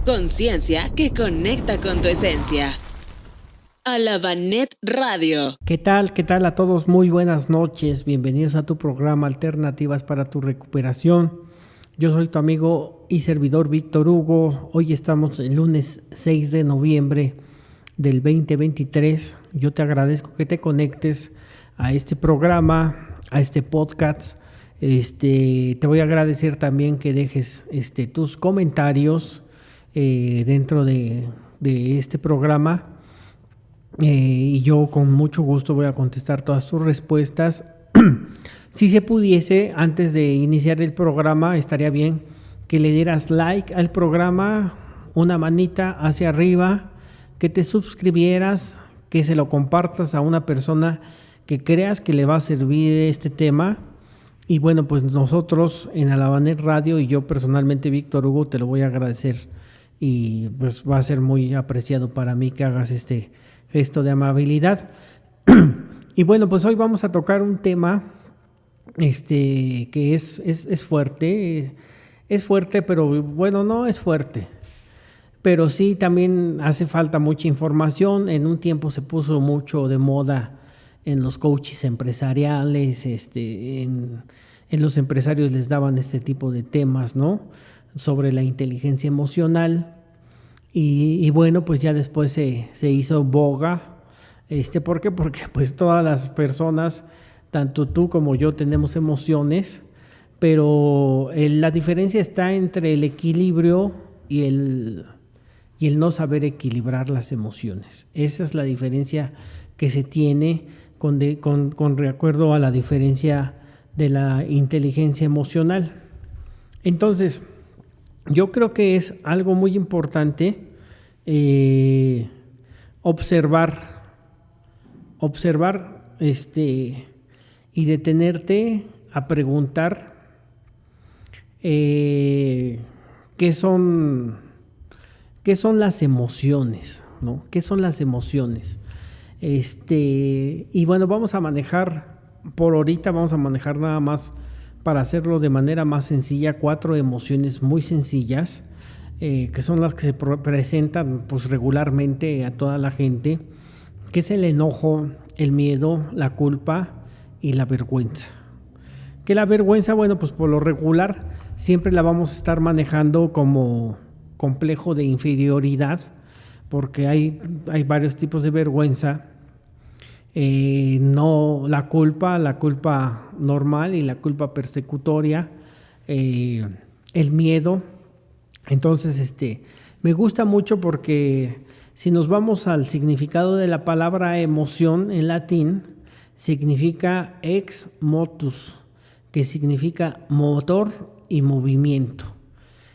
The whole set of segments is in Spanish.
Conciencia que conecta con tu esencia. Alabanet Radio. ¿Qué tal? ¿Qué tal a todos? Muy buenas noches. Bienvenidos a tu programa Alternativas para tu Recuperación. Yo soy tu amigo y servidor Víctor Hugo. Hoy estamos el lunes 6 de noviembre del 2023. Yo te agradezco que te conectes a este programa, a este podcast. Te voy a agradecer también que dejes tus comentarios dentro de este programa. Y yo con mucho gusto voy a contestar todas tus respuestas. Si se pudiese, antes de iniciar el programa, estaría bien que le dieras like al programa, una manita hacia arriba, que te suscribieras, que se lo compartas a una persona que creas que le va a servir este tema. Y bueno, pues nosotros en Alabanet Radio y yo personalmente, Víctor Hugo, te lo voy a agradecer. Y pues va a ser muy apreciado para mí que hagas este gesto de amabilidad. Y bueno, pues hoy vamos a tocar un tema que es fuerte. Es fuerte, pero bueno, no es fuerte. Pero sí también hace falta mucha información. En un tiempo se puso mucho de moda en los coaches empresariales, en los empresarios les daban este tipo de temas, ¿no? Sobre la inteligencia emocional. Y bueno, pues ya después se hizo boga. ¿Por qué? Porque pues todas las personas, tanto tú como yo, tenemos emociones, pero la diferencia está entre el equilibrio y el no saber equilibrar las emociones. Esa es la diferencia que se tiene con recuerdo a la diferencia de la inteligencia emocional. Entonces, yo creo que es algo muy importante observar y detenerte a preguntar qué son las emociones, ¿no? ¿Qué son las emociones? Y bueno, vamos a manejar nada más, para hacerlo de manera más sencilla, 4 emociones muy sencillas, que son las que se presentan pues regularmente a toda la gente, que es el enojo, el miedo, la culpa y la vergüenza. Que la vergüenza, bueno, pues por lo regular siempre la vamos a estar manejando como complejo de inferioridad, porque hay varios tipos de vergüenza. No la culpa normal y la culpa persecutoria, el miedo. Entonces, me gusta mucho porque si nos vamos al significado de la palabra emoción en latín, significa ex motus, que significa motor y movimiento.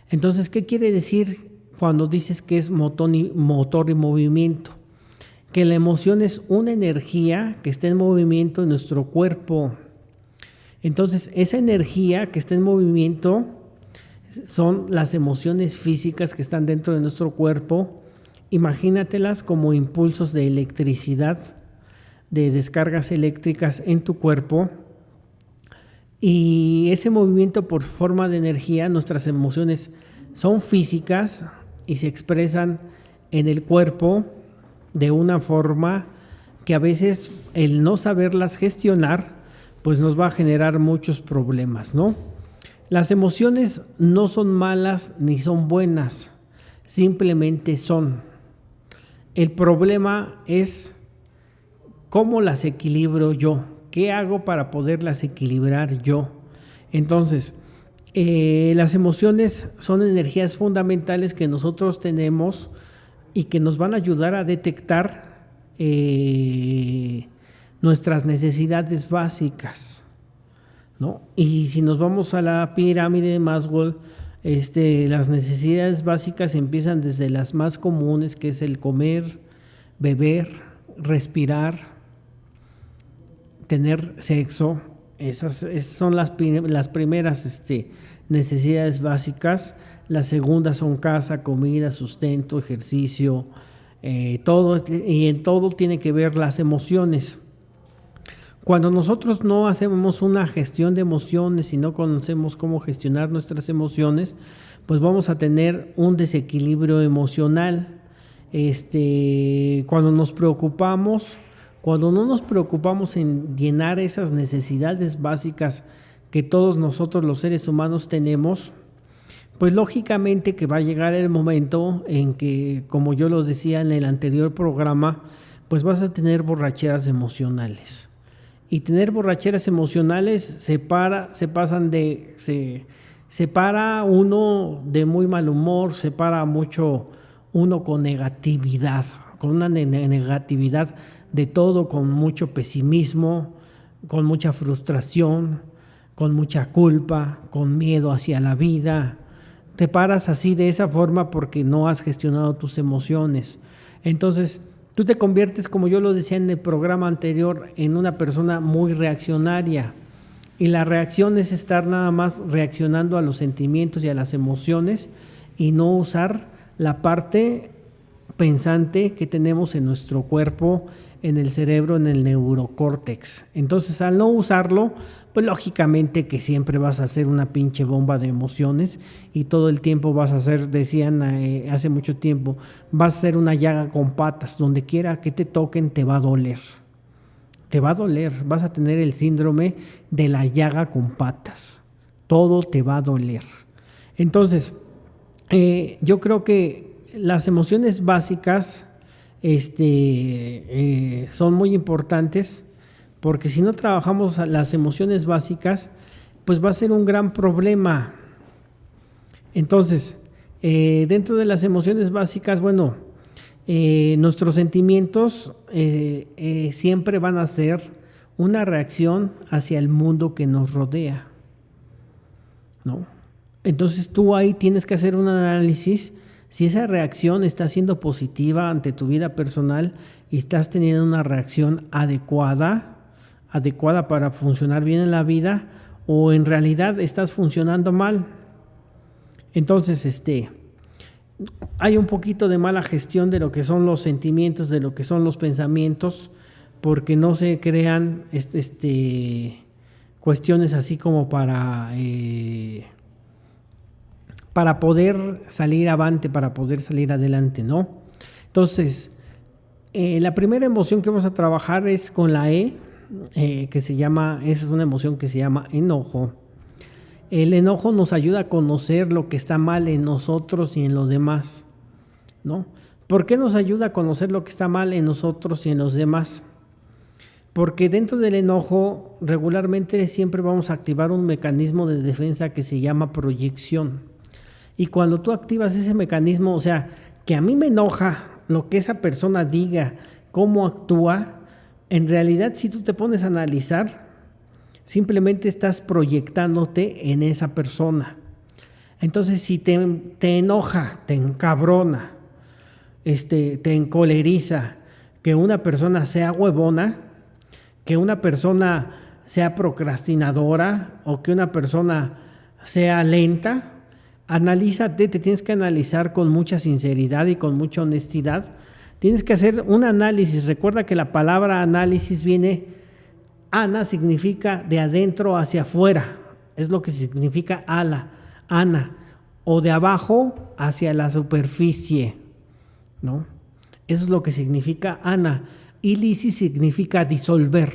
Entonces, ¿qué quiere decir cuando dices que es motor y movimiento? Que la emoción es una energía que está en movimiento en nuestro cuerpo. Entonces, esa energía que está en movimiento son las emociones físicas que están dentro de nuestro cuerpo. Imagínatelas como impulsos de electricidad, de descargas eléctricas en tu cuerpo. Y ese movimiento por forma de energía, nuestras emociones son físicas y se expresan en el cuerpo de una forma que a veces el no saberlas gestionar pues nos va a generar muchos problemas, ¿no? Las emociones no son malas ni son buenas, simplemente son. El problema es cómo las equilibro yo, qué hago para poderlas equilibrar yo. Entonces, las emociones son energías fundamentales que nosotros tenemos y que nos van a ayudar a detectar nuestras necesidades básicas, ¿no? Y si nos vamos a la pirámide de Maslow, las necesidades básicas empiezan desde las más comunes, que es el comer, beber, respirar, tener sexo. Esas son las primeras necesidades básicas. Las segundas son casa, comida, sustento, ejercicio, todo, y en todo tiene que ver las emociones. Cuando nosotros no hacemos una gestión de emociones y no conocemos cómo gestionar nuestras emociones, pues vamos a tener un desequilibrio emocional. Cuando nos preocupamos, cuando no nos preocupamos en llenar esas necesidades básicas que todos nosotros los seres humanos tenemos, pues lógicamente que va a llegar el momento en que, como yo lo decía en el anterior programa, pues vas a tener borracheras emocionales. Y tener borracheras emocionales se para uno de muy mal humor, se para mucho uno con negatividad, con una negatividad de todo, con mucho pesimismo, con mucha frustración, con mucha culpa, con miedo hacia la vida. Te paras así de esa forma porque no has gestionado tus emociones. Entonces, tú te conviertes, como yo lo decía en el programa anterior, en una persona muy reaccionaria. Y la reacción es estar nada más reaccionando a los sentimientos y a las emociones y no usar la parte pensante que tenemos en nuestro cuerpo, en el cerebro, en el neurocórtex. Entonces, al no usarlo, pues lógicamente que siempre vas a ser una pinche bomba de emociones y todo el tiempo vas a ser, decían hace mucho tiempo, vas a ser una llaga con patas. Donde quiera que te toquen te va a doler. Te va a doler, vas a tener el síndrome de la llaga con patas. Todo te va a doler. Entonces, yo creo que las emociones básicas son muy importantes, porque si no trabajamos las emociones básicas, pues va a ser un gran problema. Entonces, dentro de las emociones básicas, bueno, nuestros sentimientos siempre van a ser una reacción hacia el mundo que nos rodea, ¿no? Entonces tú ahí tienes que hacer un análisis si esa reacción está siendo positiva ante tu vida personal y estás teniendo una reacción adecuada para funcionar bien en la vida, o en realidad estás funcionando mal. Entonces, hay un poquito de mala gestión de lo que son los sentimientos, de lo que son los pensamientos, porque no se crean cuestiones así como para poder salir avante, para poder salir adelante, ¿no? Entonces, la primera emoción que vamos a trabajar es con la es una emoción que se llama enojo. El enojo nos ayuda a conocer lo que está mal en nosotros y en los demás, ¿no? ¿Por qué nos ayuda a conocer lo que está mal en nosotros y en los demás? Porque dentro del enojo regularmente siempre vamos a activar un mecanismo de defensa que se llama proyección. Y cuando tú activas ese mecanismo, o sea, que a mí me enoja lo que esa persona diga, cómo actúa, en realidad si tú te pones a analizar, simplemente estás proyectándote en esa persona. Entonces, si te enoja, te encabrona, te encoleriza que una persona sea huevona, que una persona sea procrastinadora o que una persona sea lenta, analízate, te tienes que analizar con mucha sinceridad y con mucha honestidad. Tienes que hacer un análisis. Recuerda que la palabra análisis viene, ana significa de adentro hacia afuera, es lo que significa ana, o de abajo hacia la superficie, ¿no? Eso es lo que significa ana. Y lisis significa disolver.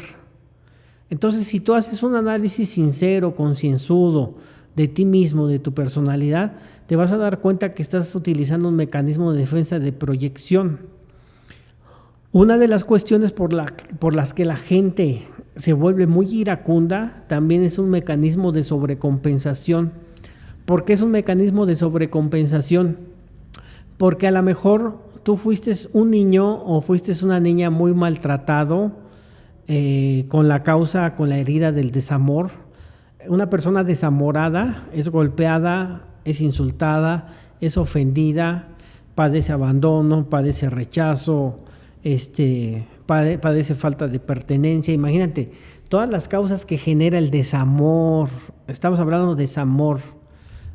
Entonces, si tú haces un análisis sincero, concienzudo de ti mismo, de tu personalidad, te vas a dar cuenta que estás utilizando un mecanismo de defensa de proyección. Una de las cuestiones por las que la gente se vuelve muy iracunda también es un mecanismo de sobrecompensación. ¿Por qué es un mecanismo de sobrecompensación? Porque a lo mejor tú fuiste un niño o fuiste una niña muy maltratado con la herida del desamor. Una persona desamorada es golpeada, es insultada, es ofendida, padece abandono, padece rechazo, padece falta de pertenencia. Imagínate, todas las causas que genera el desamor, estamos hablando de desamor,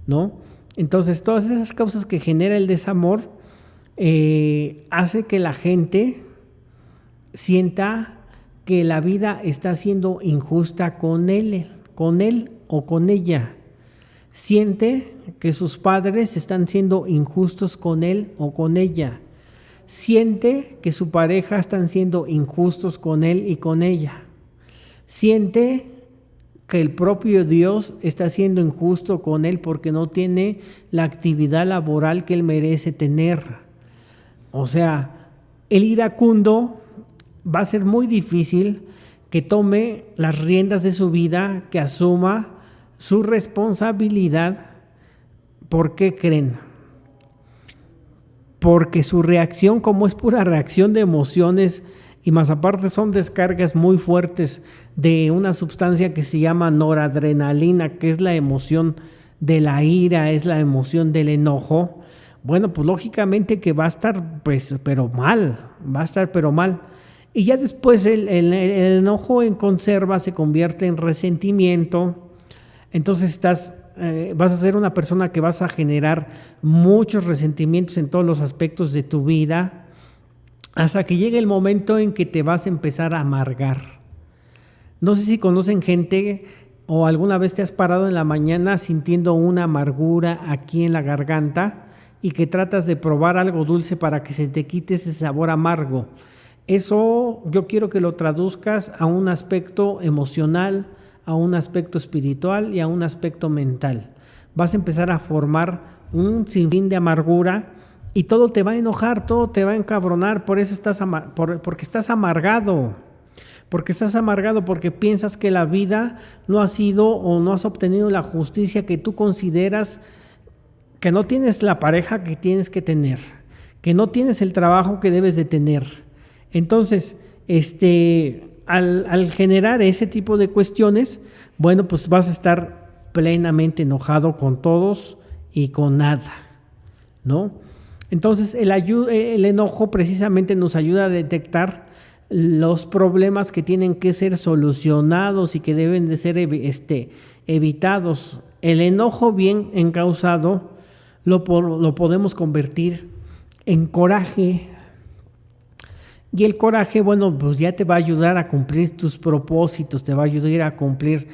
¿no? Entonces, todas esas causas que genera el desamor hace que la gente sienta que la vida está siendo injusta con él o con ella. Siente que sus padres están siendo injustos con él o con ella. Siente que su pareja están siendo injustos con él y con ella. Siente que el propio Dios está siendo injusto con él porque no tiene la actividad laboral que él merece tener. O sea, el iracundo va a ser muy difícil que tome las riendas de su vida, que asuma su responsabilidad. ¿Por qué creen? Porque su reacción, como es pura reacción de emociones y más aparte son descargas muy fuertes de una sustancia que se llama noradrenalina, que es la emoción de la ira, es la emoción del enojo. Bueno, pues lógicamente que va a estar, pues, pero mal, va a estar pero mal. Y ya después el enojo en conserva se convierte en resentimiento. Entonces vas a ser una persona que vas a generar muchos resentimientos en todos los aspectos de tu vida, hasta que llegue el momento en que te vas a empezar a amargar. No sé si conocen gente o alguna vez te has parado en la mañana sintiendo una amargura aquí en la garganta y que tratas de probar algo dulce para que se te quite ese sabor amargo. Eso yo quiero que lo traduzcas a un aspecto emocional, a un aspecto espiritual y a un aspecto mental. Vas a empezar a formar un sinfín de amargura y todo te va a enojar, todo te va a encabronar, por eso porque estás amargado. Porque estás amargado, porque piensas que la vida no ha sido o no has obtenido la justicia que tú consideras, que no tienes la pareja que tienes que tener, que no tienes el trabajo que debes de tener. Entonces, al generar ese tipo de cuestiones, bueno, pues vas a estar plenamente enojado con todos y con nada, ¿no? Entonces, el enojo precisamente nos ayuda a detectar los problemas que tienen que ser solucionados y que deben de ser evitados. El enojo bien encausado lo podemos convertir en coraje. Y el coraje, bueno, pues ya te va a ayudar a cumplir tus propósitos, te va a ayudar a cumplir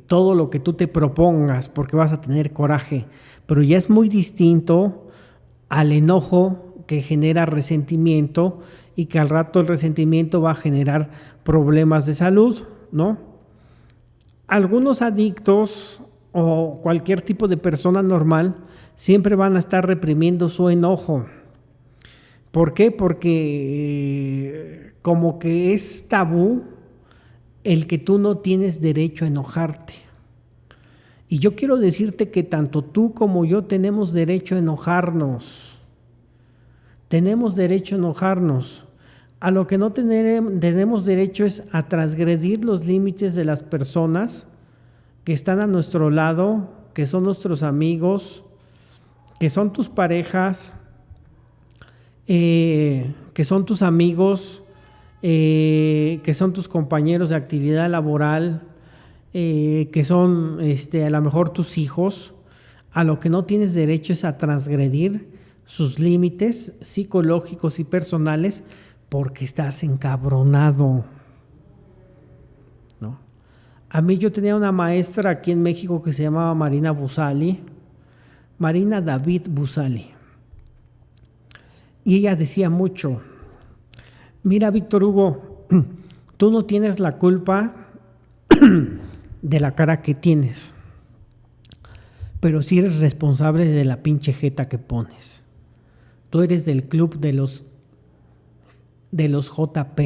todo lo que tú te propongas, porque vas a tener coraje. Pero ya es muy distinto al enojo que genera resentimiento y que al rato el resentimiento va a generar problemas de salud, ¿no? Algunos adictos o cualquier tipo de persona normal siempre van a estar reprimiendo su enojo. ¿Por qué? Porque como que es tabú el que tú no tienes derecho a enojarte. Y yo quiero decirte que tanto tú como yo tenemos derecho a enojarnos. Tenemos derecho a enojarnos. A lo que no tenemos derecho es a transgredir los límites de las personas que están a nuestro lado, que son nuestros amigos, que son tus parejas, que son tus amigos, que son tus compañeros de actividad laboral, que son a lo mejor tus hijos. A lo que no tienes derecho es a transgredir sus límites psicológicos y personales porque estás encabronado, ¿no? A mí yo tenía una maestra aquí en México que se llamaba Marina David Busali. Y ella decía mucho, mira Víctor Hugo, tú no tienes la culpa de la cara que tienes, pero sí eres responsable de la pinche jeta que pones. Tú eres del club de los JP.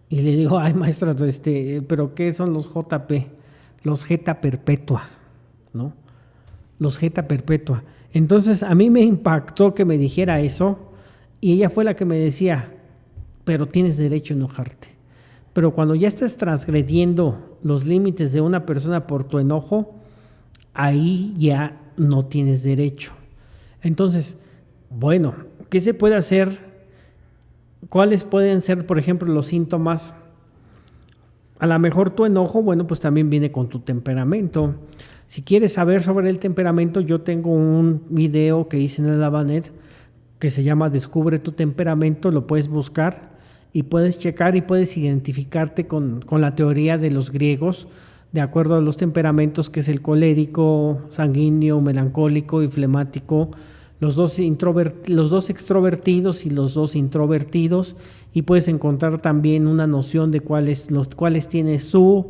Y le digo, ay maestra, pero ¿qué son los JP? Los jeta perpetua, ¿no? Los jeta perpetua. Entonces a mí me impactó que me dijera eso y ella fue la que me decía, pero tienes derecho a enojarte. Pero cuando ya estás transgrediendo los límites de una persona por tu enojo, ahí ya no tienes derecho. Entonces, bueno, ¿qué se puede hacer? ¿Cuáles pueden ser, por ejemplo, los síntomas? A lo mejor tu enojo, bueno, pues también viene con tu temperamento. Si quieres saber sobre el temperamento, yo tengo un video que hice en el Lavanet que se llama Descubre tu temperamento, lo puedes buscar y puedes checar y puedes identificarte con la teoría de los griegos, de acuerdo a los temperamentos, que es el colérico, sanguíneo, melancólico y flemático, los dos extrovertidos y los dos introvertidos, y puedes encontrar también una noción de cuáles tienes tú,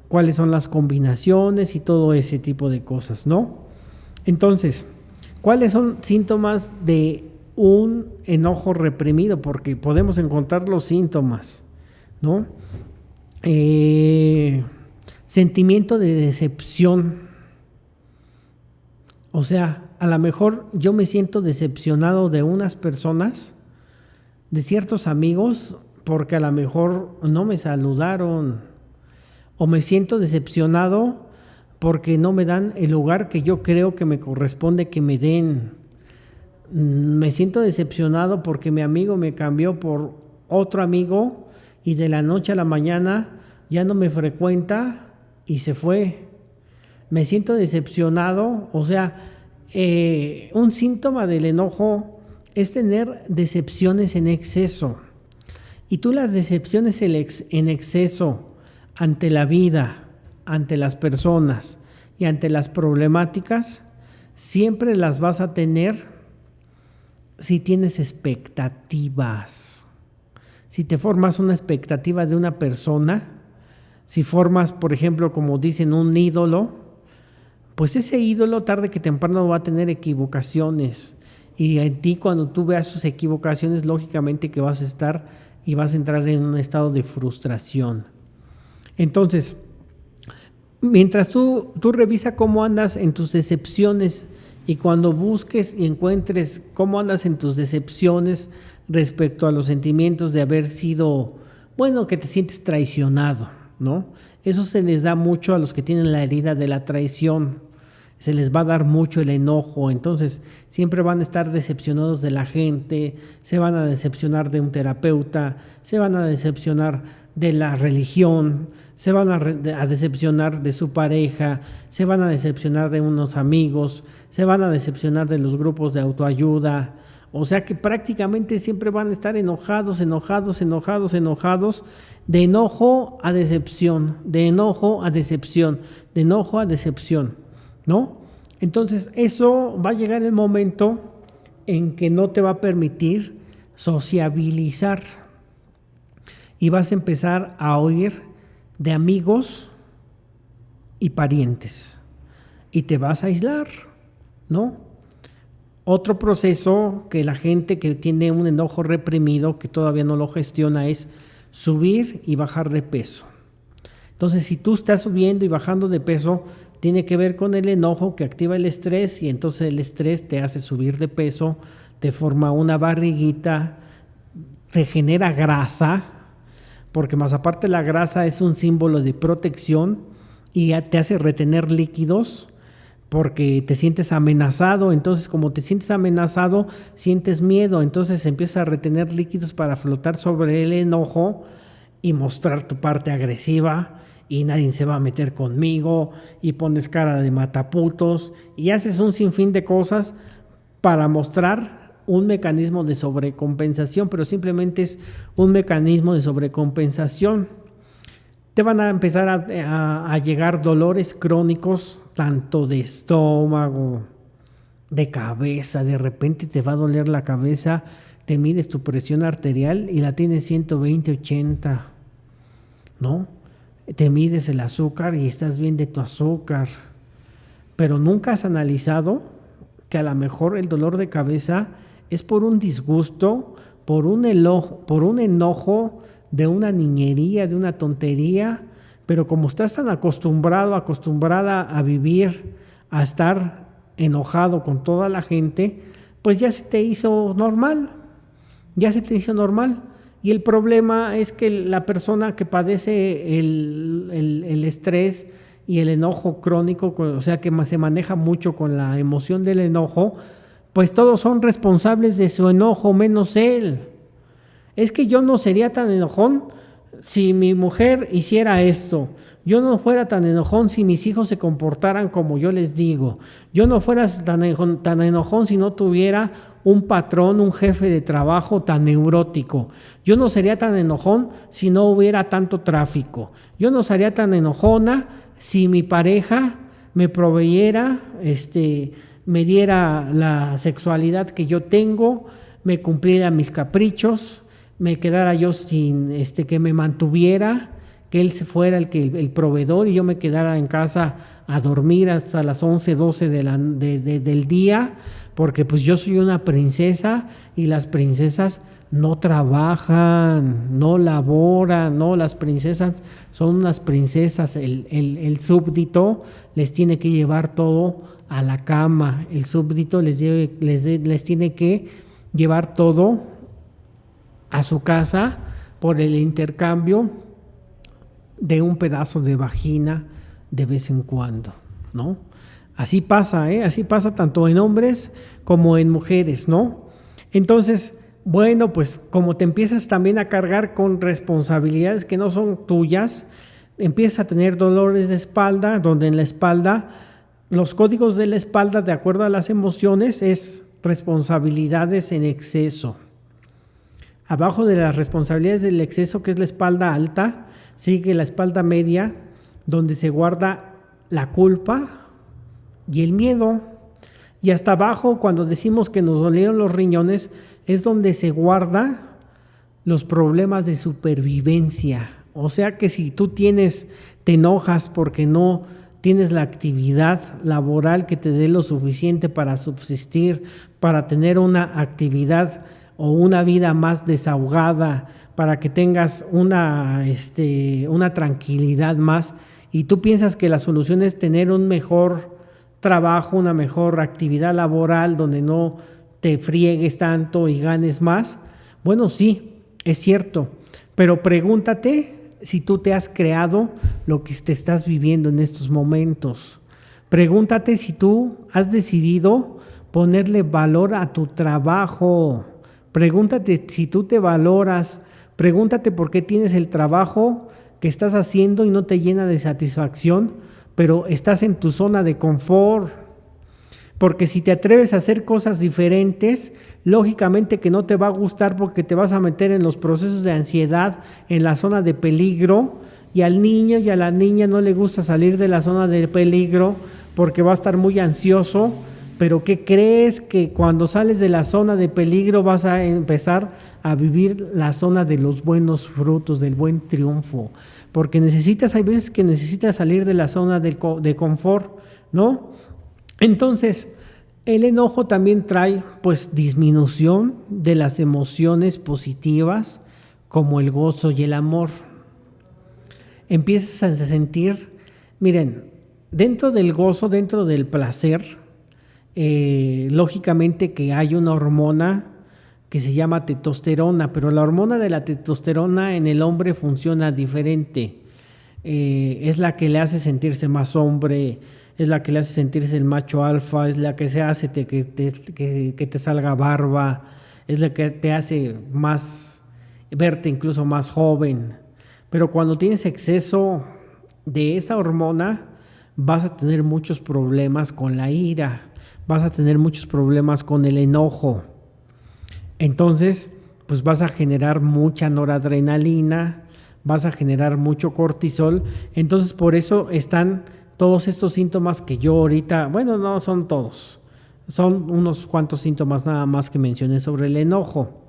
cuáles son las combinaciones y todo ese tipo de cosas, ¿no? Entonces, ¿cuáles son síntomas de un enojo reprimido? Porque podemos encontrar los síntomas, ¿no? Sentimiento de decepción. O sea, a lo mejor yo me siento decepcionado de unas personas, de ciertos amigos, porque a lo mejor no me saludaron. O me siento decepcionado porque no me dan el lugar que yo creo que me corresponde que me den. Me siento decepcionado porque mi amigo me cambió por otro amigo y de la noche a la mañana ya no me frecuenta y se fue. Me siento decepcionado, o sea, un síntoma del enojo es tener decepciones en exceso. Y tú las decepciones en exceso ante la vida, ante las personas y ante las problemáticas, siempre las vas a tener si tienes expectativas. Si te formas una expectativa de una persona, si formas, por ejemplo, como dicen, un ídolo, pues ese ídolo tarde que temprano va a tener equivocaciones. Y en ti, cuando tú veas sus equivocaciones, lógicamente que vas a estar y vas a entrar en un estado de frustración. Entonces, mientras tú revisa cómo andas en tus decepciones, y cuando busques y encuentres cómo andas en tus decepciones respecto a los sentimientos de haber sido, bueno, que te sientes traicionado, ¿no? Eso se les da mucho a los que tienen la herida de la traición. Se les va a dar mucho el enojo, entonces siempre van a estar decepcionados de la gente, se van a decepcionar de un terapeuta, se van a decepcionar de la religión, se van a decepcionar de su pareja, se van a decepcionar de unos amigos, se van a decepcionar de los grupos de autoayuda. O sea que prácticamente siempre van a estar enojados, de enojo a decepción, de enojo a decepción, de enojo a decepción, ¿no? Entonces eso va a llegar el momento en que no te va a permitir sociabilizar y vas a empezar a oír de amigos y parientes y te vas a aislar, ¿no? Otro proceso que la gente que tiene un enojo reprimido, que todavía no lo gestiona, es subir y bajar de peso. Entonces, si tú estás subiendo y bajando de peso, tiene que ver con el enojo que activa el estrés, y entonces el estrés te hace subir de peso, te forma una barriguita, te genera grasa, porque más aparte la grasa es un símbolo de protección y te hace retener líquidos porque te sientes amenazado. Entonces, como te sientes amenazado, sientes miedo, entonces empiezas a retener líquidos para flotar sobre el enojo y mostrar tu parte agresiva, y nadie se va a meter conmigo, y pones cara de mataputos y haces un sinfín de cosas para mostrar un mecanismo de sobrecompensación, pero simplemente es un mecanismo de sobrecompensación. Te van a empezar a llegar dolores crónicos, tanto de estómago, de cabeza. De repente te va a doler la cabeza, te mides tu presión arterial y la tienes 120/80, ¿no? Te mides el azúcar y estás bien de tu azúcar, pero nunca has analizado que a lo mejor el dolor de cabeza es por un disgusto, por un enojo de una niñería, de una tontería, pero como estás tan acostumbrada a vivir, a estar enojado con toda la gente, pues ya se te hizo normal, Y el problema es que la persona que padece el estrés y el enojo crónico, o sea que se maneja mucho con la emoción del enojo, pues todos son responsables de su enojo, menos él. Es que yo no sería tan enojón si mi mujer hiciera esto. Yo no fuera tan enojón si mis hijos se comportaran como yo les digo. Yo no fuera tan enojón si no tuviera un patrón, un jefe de trabajo tan neurótico. Yo no sería tan enojón si no hubiera tanto tráfico. Yo no sería tan enojona si mi pareja me proveyera, me diera la sexualidad que yo tengo, me cumpliera mis caprichos, me quedara yo sin que me mantuviera, que él fuera el proveedor y yo me quedara en casa a dormir hasta las 11, 12 del día, porque pues yo soy una princesa y las princesas no trabajan, no laboran, no, las princesas son unas princesas, el súbdito les tiene que llevar todo a la cama, el súbdito les tiene que llevar todo a su casa por el intercambio de un pedazo de vagina de vez en cuando, ¿no? Así pasa, así pasa tanto en hombres como en mujeres, ¿no? Entonces, bueno, pues como te empiezas también a cargar con responsabilidades que no son tuyas, empiezas a tener dolores de espalda, donde en la espalda, los códigos de la espalda, de acuerdo a las emociones, es responsabilidades en exceso. Abajo de las responsabilidades del exceso, que es la espalda alta, sigue la espalda media, donde se guarda la culpa y el miedo. Y hasta abajo, cuando decimos que nos dolieron los riñones, es donde se guarda los problemas de supervivencia. O sea que si tú te enojas porque no tienes la actividad laboral que te dé lo suficiente para subsistir, para tener una actividad o una vida más desahogada, para que tengas una tranquilidad más, y tú piensas que la solución es tener un mejor trabajo, una mejor actividad laboral donde no te friegues tanto y ganes más. Bueno, sí, es cierto, pero pregúntate si tú te has creado lo que te estás viviendo en estos momentos. Pregúntate si tú has decidido ponerle valor a tu trabajo. Pregúntate si tú te valoras. Pregúntate por qué tienes el trabajo que estás haciendo y no te llena de satisfacción, pero estás en tu zona de confort. Porque si te atreves a hacer cosas diferentes, lógicamente que no te va a gustar, porque te vas a meter en los procesos de ansiedad, en la zona de peligro, y al niño y a la niña no le gusta salir de la zona de peligro porque va a estar muy ansioso. Pero ¿qué crees? Que cuando sales de la zona de peligro vas a empezar a vivir la zona de los buenos frutos, del buen triunfo, porque hay veces que necesitas salir de la zona de confort, ¿no? Entonces, el enojo también trae pues disminución de las emociones positivas como el gozo y el amor. Empiezas a sentir, miren, dentro del gozo, dentro del placer, lógicamente que hay una hormona que se llama testosterona, pero la hormona de la testosterona en el hombre funciona diferente. Es la que le hace sentirse más hombre, es la que le hace sentirse el macho alfa, es la que se hace que te salga barba, es la que te hace verte incluso más joven. Pero cuando tienes exceso de esa hormona, vas a tener muchos problemas con la ira, vas a tener muchos problemas con el enojo. Entonces, pues vas a generar mucha noradrenalina, vas a generar mucho cortisol. Entonces, por eso están todos estos síntomas que yo ahorita, bueno, no son todos, son unos cuantos síntomas nada más que mencioné sobre el enojo.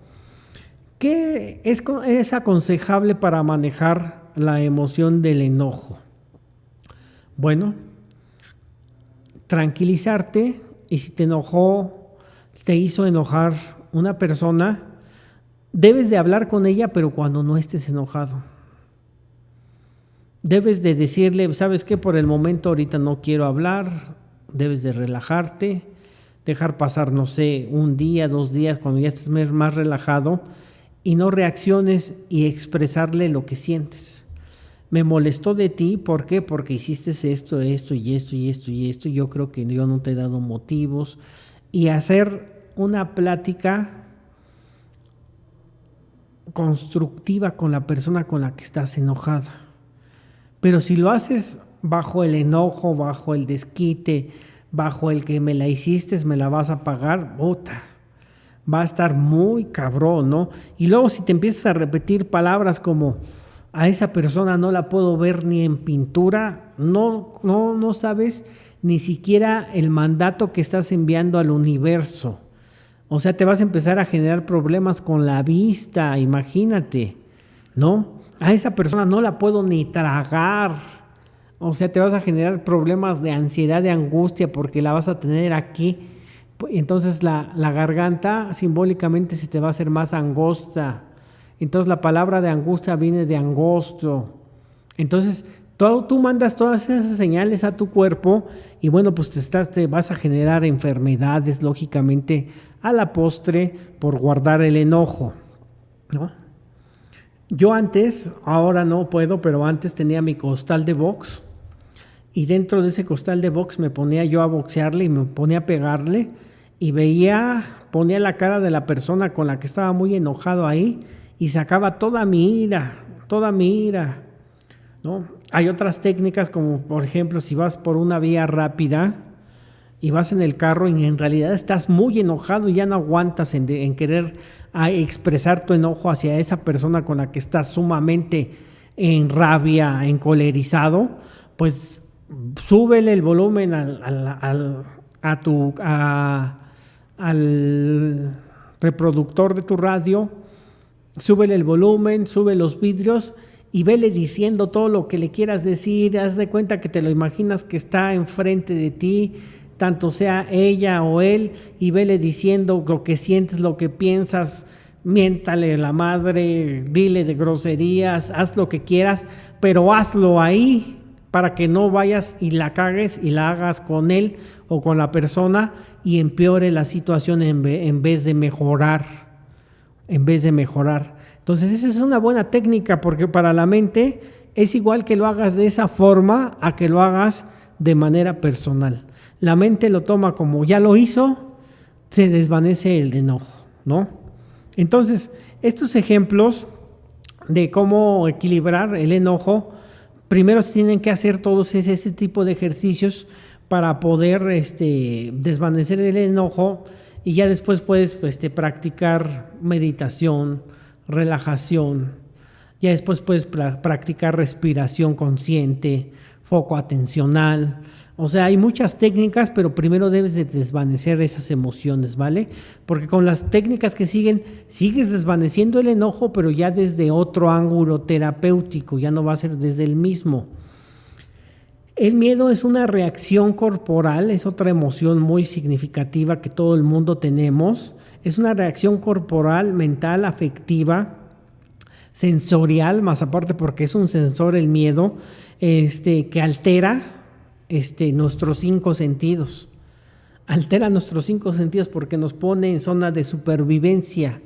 ¿Qué es aconsejable para manejar la emoción del enojo? Bueno, tranquilizarte, y si te hizo enojar una persona, debes de hablar con ella, pero cuando no estés enojado. Debes de decirle, ¿sabes qué? Por el momento ahorita no quiero hablar. Debes de relajarte, dejar pasar, no sé, un día, 2 días, cuando ya estés más relajado, y no reacciones y expresarle lo que sientes. Me molestó de ti, ¿por qué? Porque hiciste esto y esto y esto y esto. Yo creo que yo no te he dado motivos. Y hacer una plática constructiva con la persona con la que estás enojada. Pero si lo haces bajo el enojo, bajo el desquite, bajo el que me la hiciste, me la vas a pagar, va a estar muy cabrón, ¿no? Y luego si te empiezas a repetir palabras como a esa persona no la puedo ver ni en pintura, no sabes ni siquiera el mandato que estás enviando al universo. O sea, te vas a empezar a generar problemas con la vista, imagínate, ¿no? A esa persona no la puedo ni tragar. O sea, te vas a generar problemas de ansiedad, de angustia, porque la vas a tener aquí. Entonces la garganta simbólicamente se te va a hacer más angosta. Entonces la palabra de angustia viene de angosto. Entonces tú mandas todas esas señales a tu cuerpo y bueno, pues te vas a generar enfermedades, lógicamente, a la postre por guardar el enojo, ¿no? Yo antes, ahora no puedo, pero antes tenía mi costal de box y dentro de ese costal de box me ponía yo a boxearle y me ponía a pegarle y ponía la cara de la persona con la que estaba muy enojado ahí y sacaba toda mi ira, ¿no? Hay otras técnicas como por ejemplo si vas por una vía rápida y vas en el carro y en realidad estás muy enojado y ya no aguantas en querer expresar tu enojo hacia esa persona con la que estás sumamente en rabia, encolerizado, pues súbele el volumen al reproductor de tu radio, súbele el volumen, sube los vidrios y vele diciendo todo lo que le quieras decir. Haz de cuenta que te lo imaginas que está enfrente de ti, tanto sea ella o él, y vele diciendo lo que sientes, lo que piensas. Miéntale a la madre, dile de groserías, haz lo que quieras, pero hazlo ahí para que no vayas y la cagues y la hagas con él o con la persona y empeore la situación en vez de mejorar. Entonces esa es una buena técnica porque para la mente es igual que lo hagas de esa forma a que lo hagas de manera personal. La mente lo toma como ya lo hizo, se desvanece el enojo, ¿no? Entonces, estos ejemplos de cómo equilibrar el enojo, primero se tienen que hacer todos ese tipo de ejercicios para poder desvanecer el enojo y ya después puedes practicar meditación, relajación, ya después puedes practicar respiración consciente, foco atencional. O sea, hay muchas técnicas, pero primero debes de desvanecer esas emociones, ¿vale? Porque con las técnicas que sigues desvaneciendo el enojo, pero ya desde otro ángulo terapéutico, ya no va a ser desde el mismo. El miedo es una reacción corporal, es otra emoción muy significativa que todo el mundo tenemos. Es una reacción corporal, mental, afectiva, sensorial, más aparte porque es un sensor el miedo, que altera nuestros 5 sentidos. Altera nuestros 5 sentidos porque nos pone en zona de supervivencia,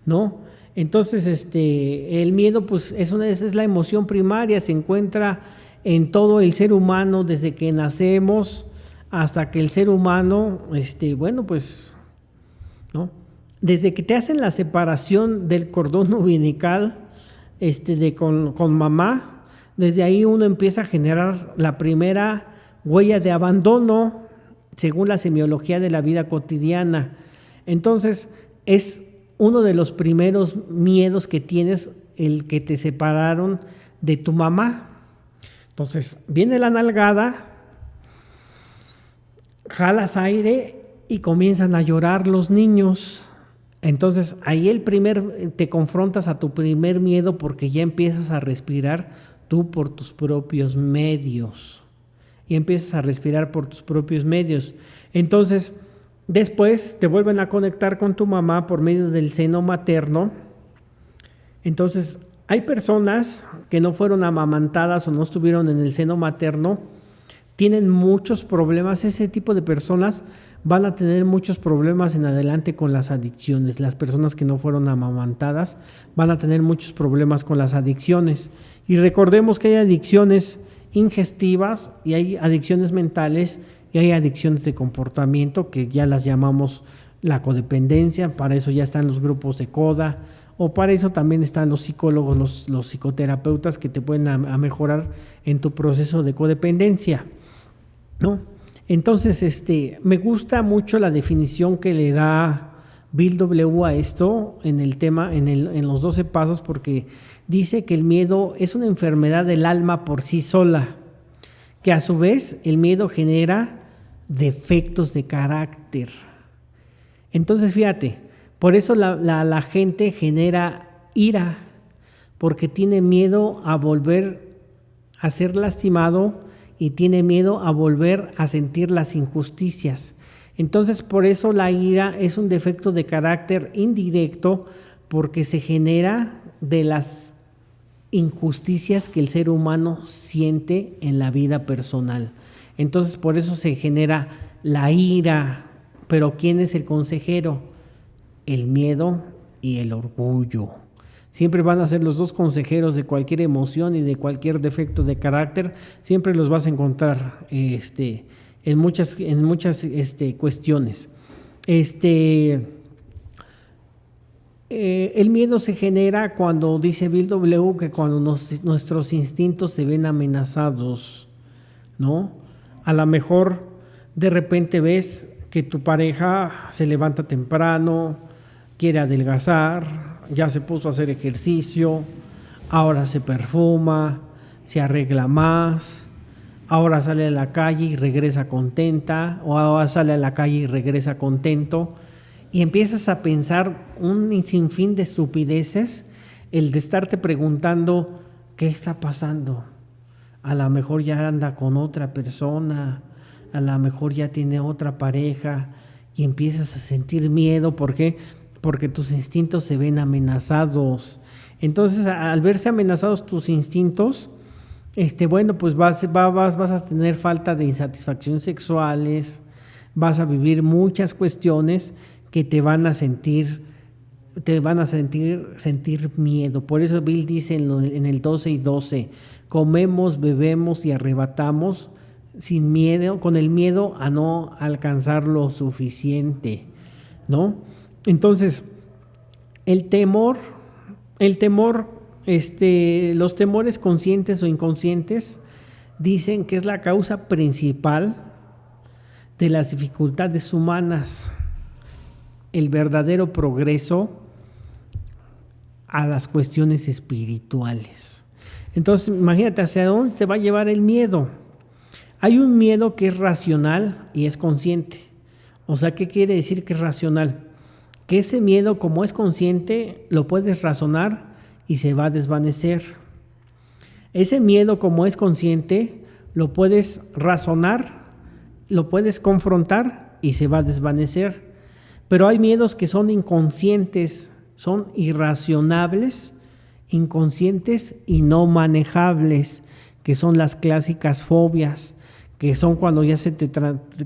¿no? Entonces, el miedo, pues, es la emoción primaria, se encuentra en todo el ser humano desde que nacemos hasta que el ser humano, ¿no? Desde que te hacen la separación del cordón umbilical, con mamá, desde ahí uno empieza a generar la primera huella de abandono según la semiología de la vida cotidiana. Entonces es uno de los primeros miedos que tienes, el que te separaron de tu mamá. Entonces viene la nalgada, jalas aire y comienzan a llorar los niños. Entonces ahí te confrontas a tu primer miedo porque ya empiezas a respirar tú por tus propios medios. Entonces, después te vuelven a conectar con tu mamá por medio del seno materno. Entonces, hay personas que no fueron amamantadas o no estuvieron en el seno materno, tienen muchos problemas. Ese tipo de personas van a tener muchos problemas en adelante con las adicciones. Las personas que no fueron amamantadas van a tener muchos problemas con las adicciones. Y recordemos que hay adicciones ingestivas y hay adicciones mentales y hay adicciones de comportamiento que ya las llamamos la codependencia. Para eso ya están los grupos de coda o para eso también están los psicólogos, los psicoterapeutas que te pueden a mejorar en tu proceso de codependencia, ¿no? Entonces, me gusta mucho la definición que le da Bill W. a esto en el tema, en los 12 pasos, porque dice que el miedo es una enfermedad del alma por sí sola, que a su vez el miedo genera defectos de carácter. Entonces fíjate, por eso la gente genera ira, porque tiene miedo a volver a ser lastimado y tiene miedo a volver a sentir las injusticias. Entonces por eso la ira es un defecto de carácter indirecto, porque se genera de las injusticias que el ser humano siente en la vida personal. Entonces por eso se genera la ira. Pero ¿quién es el consejero? El miedo y el orgullo. Siempre van a ser los dos consejeros de cualquier emoción y de cualquier defecto de carácter. Siempre los vas a encontrar en muchas cuestiones. El miedo se genera cuando, dice Bill W., que cuando nuestros instintos se ven amenazados, ¿no? A lo mejor de repente ves que tu pareja se levanta temprano, quiere adelgazar, ya se puso a hacer ejercicio, ahora se perfuma, se arregla más, ahora sale a la calle y regresa contenta, o ahora sale a la calle y regresa contento, y empiezas a pensar un sinfín de estupideces, el de estarte preguntando qué está pasando. A lo mejor ya anda con otra persona, a lo mejor ya tiene otra pareja, y empiezas a sentir miedo. ¿Por qué? Porque tus instintos se ven amenazados. Entonces, al verse amenazados tus instintos, pues vas a tener falta de insatisfacciones sexuales, vas a vivir muchas cuestiones que te van a sentir miedo. Por eso Bill dice en el 12 y 12, comemos, bebemos y arrebatamos sin miedo, con el miedo a no alcanzar lo suficiente, ¿no? Entonces, el temor, los temores conscientes o inconscientes dicen que es la causa principal de las dificultades humanas, el verdadero progreso a las cuestiones espirituales. Entonces, imagínate hacia dónde te va a llevar el miedo. Hay un miedo que es racional y es consciente. O sea, ¿qué quiere decir que es racional? Que ese miedo, como es consciente, lo puedes razonar y se va a desvanecer. Ese miedo, como es consciente, lo puedes razonar, lo puedes confrontar y se va a desvanecer. Pero hay miedos que son inconscientes, son irracionables, inconscientes y no manejables, que son las clásicas fobias, que son cuando ya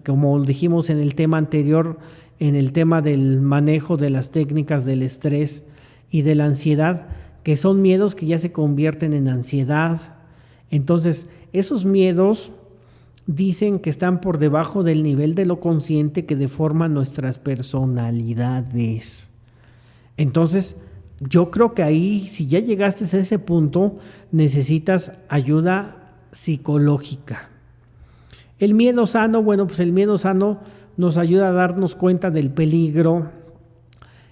como dijimos en el tema anterior, en el tema del manejo de las técnicas del estrés y de la ansiedad, que son miedos que ya se convierten en ansiedad. Entonces, esos miedos dicen que están por debajo del nivel de lo consciente que deforma nuestras personalidades. Entonces, yo creo que ahí, si ya llegaste a ese punto, necesitas ayuda psicológica. El miedo sano, pues el miedo sano nos ayuda a darnos cuenta del peligro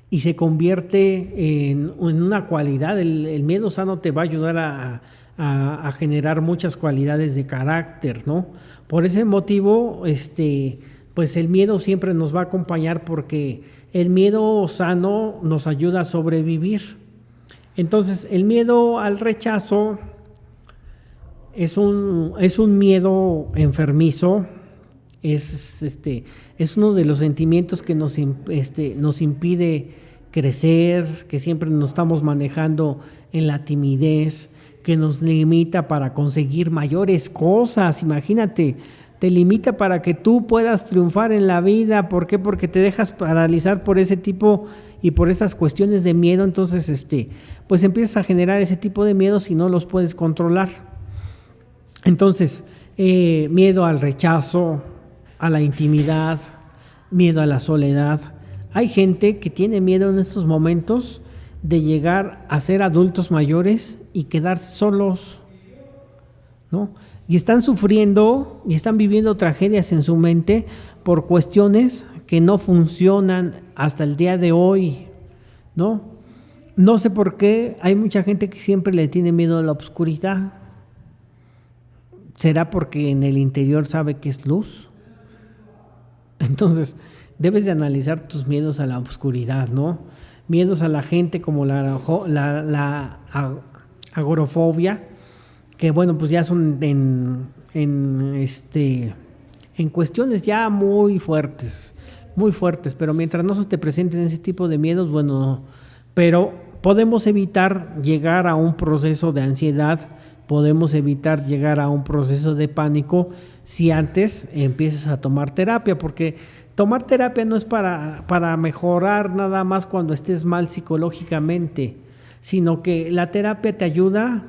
y se convierte en una cualidad. El miedo sano te va a ayudar a generar muchas cualidades de carácter, ¿no? Por ese motivo, pues el miedo siempre nos va a acompañar, porque el miedo sano nos ayuda a sobrevivir. Entonces, el miedo al rechazo es un miedo enfermizo, es uno de los sentimientos que nos impide crecer, que siempre nos estamos manejando en la timidez, que nos limita para conseguir mayores cosas. Imagínate, te limita para que tú puedas triunfar en la vida. ¿Por qué? Porque te dejas paralizar por ese tipo y por esas cuestiones de miedo. Entonces, pues empiezas a generar ese tipo de miedos y no los puedes controlar. Entonces, miedo al rechazo, a la intimidad, miedo a la soledad. Hay gente que tiene miedo en estos momentos de llegar a ser adultos mayores y quedarse solos, ¿no? Y están sufriendo y están viviendo tragedias en su mente por cuestiones que no funcionan hasta el día de hoy, ¿no? No sé por qué hay mucha gente que siempre le tiene miedo a la oscuridad. ¿Será porque en el interior sabe que es luz? Entonces, debes de analizar tus miedos a la oscuridad, ¿no? Miedos a la gente como la agorafobia, que bueno, pues ya son en cuestiones ya muy fuertes, pero mientras no se te presenten ese tipo de miedos, bueno, pero podemos evitar llegar a un proceso de ansiedad, podemos evitar llegar a un proceso de pánico si antes empiezas a tomar terapia, porque tomar terapia no es para mejorar nada más cuando estés mal psicológicamente, sino que la terapia te ayuda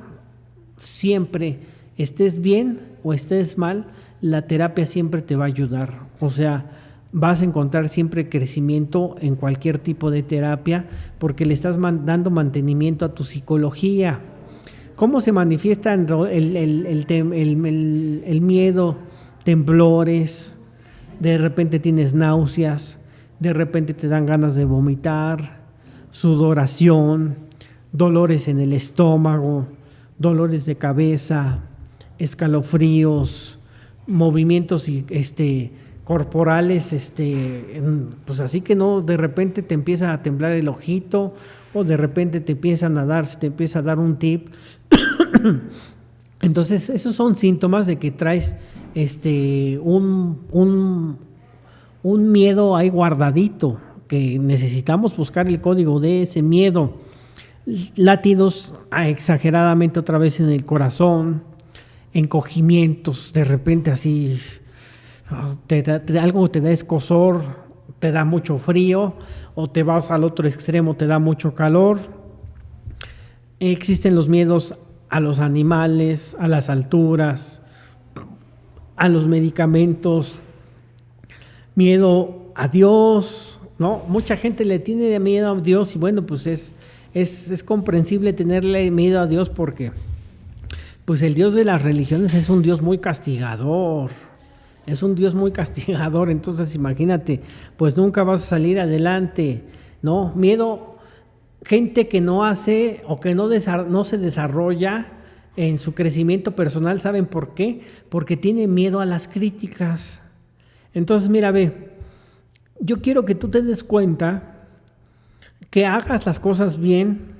siempre, estés bien o estés mal, la terapia siempre te va a ayudar. O sea, vas a encontrar siempre crecimiento en cualquier tipo de terapia porque le estás dando mantenimiento a tu psicología. ¿Cómo se manifiesta el miedo? Temblores, de repente tienes náuseas, de repente te dan ganas de vomitar, sudoración, dolores en el estómago, dolores de cabeza, escalofríos, movimientos corporales, pues así que no, de repente te empieza a temblar el ojito o de repente te empieza a dar un tip. Entonces, esos son síntomas de que traes un miedo ahí guardadito, que necesitamos buscar el código de ese miedo. Latidos exageradamente otra vez en el corazón, encogimientos, de repente así, algo te da escozor, te da mucho frío, o te vas al otro extremo, te da mucho calor. Existen los miedos a los animales, a las alturas, a los medicamentos, miedo a Dios, ¿no? Mucha gente le tiene miedo a Dios y bueno, pues es comprensible tenerle miedo a Dios porque pues el Dios de las religiones es un Dios muy castigador, entonces imagínate, pues nunca vas a salir adelante, ¿no? Miedo, gente que no hace o que no se desarrolla en su crecimiento personal, ¿saben por qué? Porque tiene miedo a las críticas. Entonces, mira, ve, yo quiero que tú te des cuenta que hagas las cosas bien,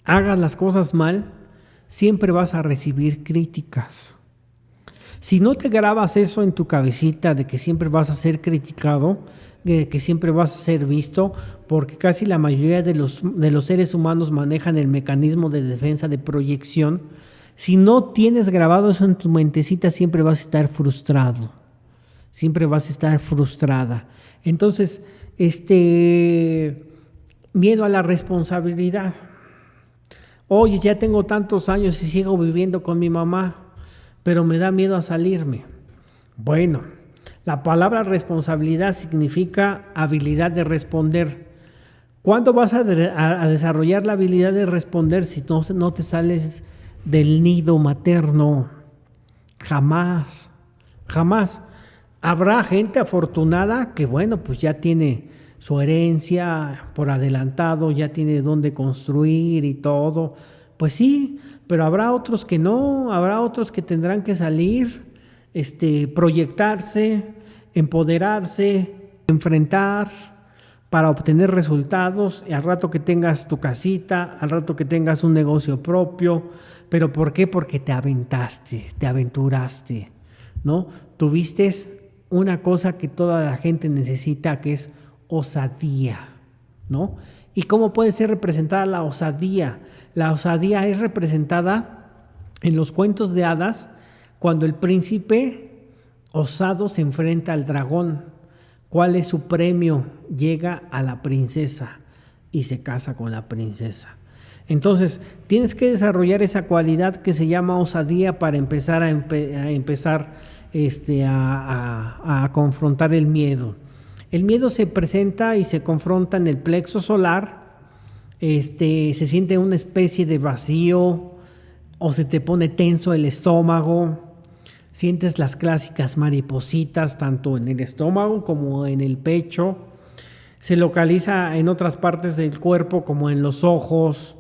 hagas las cosas mal, siempre vas a recibir críticas. Si no te grabas eso en tu cabecita de que siempre vas a ser criticado, de que siempre vas a ser visto, porque casi la mayoría de los seres humanos manejan el mecanismo de defensa de proyección. Si no tienes grabado eso en tu mentecita, siempre vas a estar frustrado, siempre vas a estar frustrada. Entonces, miedo a la responsabilidad. Oye, ya tengo tantos años y sigo viviendo con mi mamá, pero me da miedo a salirme. Bueno, la palabra responsabilidad significa habilidad de responder. ¿Cuándo vas a desarrollar la habilidad de responder si no te sales del nido materno? Jamás, jamás. Habrá gente afortunada que, bueno, pues ya tiene su herencia por adelantado, ya tiene dónde construir y todo. Pues sí, pero habrá otros que no, habrá otros que tendrán que salir, proyectarse, empoderarse, enfrentar para obtener resultados, y al rato que tengas tu casita, al rato que tengas un negocio propio. ¿Pero por qué? Porque te aventaste, te aventuraste, ¿no? Tuviste una cosa que toda la gente necesita, que es osadía, ¿no? ¿Y cómo puede ser representada la osadía? La osadía es representada en los cuentos de hadas cuando el príncipe osado se enfrenta al dragón. ¿Cuál es su premio? Llega a la princesa y se casa con la princesa. Entonces, tienes que desarrollar esa cualidad que se llama osadía para empezar a confrontar el miedo. El miedo se presenta y se confronta en el plexo solar. Se siente una especie de vacío o se te pone tenso el estómago, sientes las clásicas maripositas tanto en el estómago como en el pecho. Se localiza en otras partes del cuerpo como en los ojos,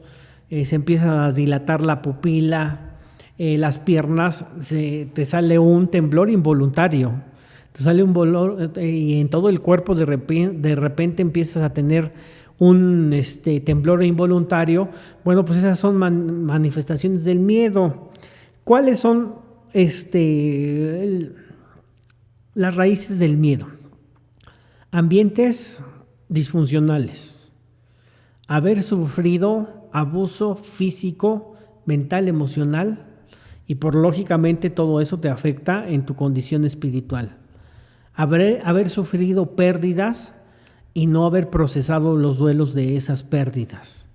se empieza a dilatar la pupila, las piernas, te sale un temblor involuntario, te sale un dolor y en todo el cuerpo de repente empiezas a tener un temblor involuntario. Bueno, pues esas son manifestaciones del miedo. ¿Cuáles son las raíces del miedo? Ambientes disfuncionales, haber sufrido abuso físico, mental, emocional, y por lógicamente todo eso te afecta en tu condición espiritual. Haber sufrido pérdidas y no haber procesado los duelos de esas pérdidas.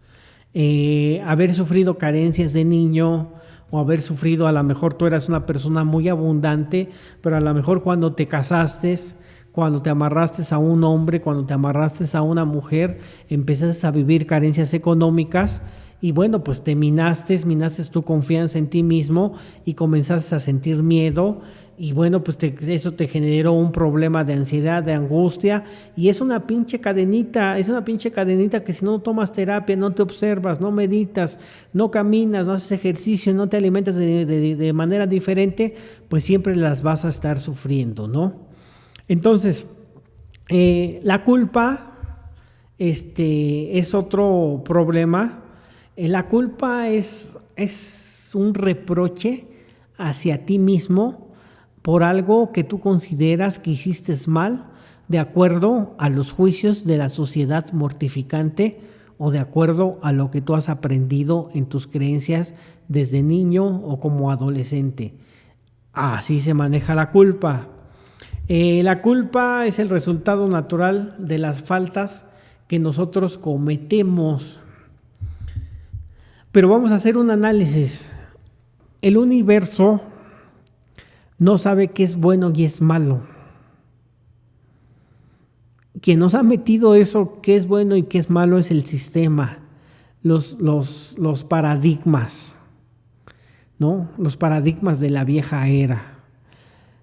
Haber sufrido carencias de niño, o haber sufrido, a lo mejor tú eras una persona muy abundante, pero a lo mejor cuando te casaste, cuando te amarraste a un hombre, cuando te amarraste a una mujer, empezaste a vivir carencias económicas y bueno, pues minaste tu confianza en ti mismo y comenzaste a sentir miedo y bueno, pues eso te generó un problema de ansiedad, de angustia y es una pinche cadenita que si no tomas terapia, no te observas, no meditas, no caminas, no haces ejercicio, no te alimentas de manera diferente, pues siempre las vas a estar sufriendo, ¿no? Entonces, la culpa es otro problema. La culpa es un reproche hacia ti mismo por algo que tú consideras que hiciste mal de acuerdo a los juicios de la sociedad mortificante o de acuerdo a lo que tú has aprendido en tus creencias desde niño o como adolescente. Así se maneja la culpa. La culpa es el resultado natural de las faltas que nosotros cometemos. Pero vamos a hacer un análisis. El universo no sabe qué es bueno y es malo. Quien nos ha metido eso, qué es bueno y qué es malo, es el sistema, los paradigmas, ¿no? Los paradigmas de la vieja era.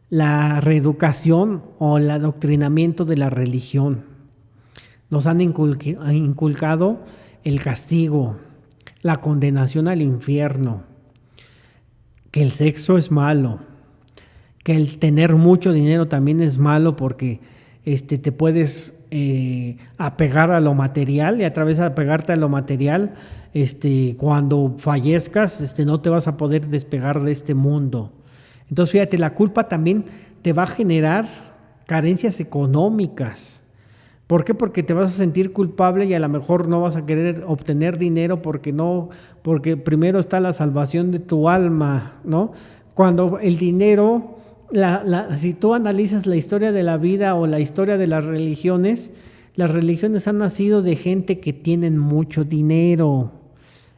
La reeducación o el adoctrinamiento de la religión. Nos han inculcado el castigo, la condenación al infierno, que el sexo es malo, que el tener mucho dinero también es malo porque te puedes apegar a lo material y a través de apegarte a lo material, cuando fallezcas, no te vas a poder despegar de este mundo. Entonces, fíjate, la culpa también te va a generar carencias económicas. ¿Por qué? Porque te vas a sentir culpable y a lo mejor no vas a querer obtener dinero porque primero está la salvación de tu alma, ¿no? Cuando el dinero, si tú analizas la historia de la vida o la historia de las religiones han nacido de gente que tienen mucho dinero.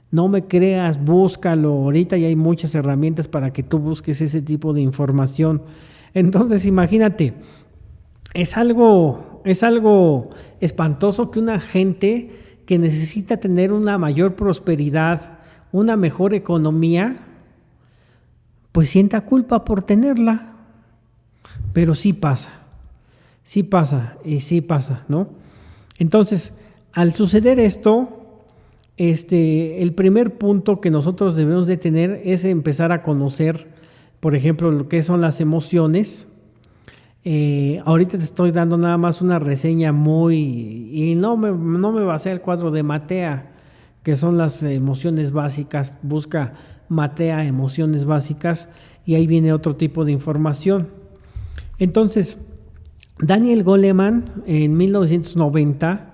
No me creas, búscalo. Ahorita ya hay muchas herramientas para que tú busques ese tipo de información. Entonces, imagínate, es algo espantoso que una gente que necesita tener una mayor prosperidad, una mejor economía, pues sienta culpa por tenerla. Pero sí pasa, ¿no? Entonces, al suceder esto, el primer punto que nosotros debemos de tener es empezar a conocer, por ejemplo, lo que son las emociones. Ahorita te estoy dando nada más una reseña y no me basé al cuadro de Matea, que son las emociones básicas. Busca Matea emociones básicas y ahí viene otro tipo de información. Entonces, Daniel Goleman en 1990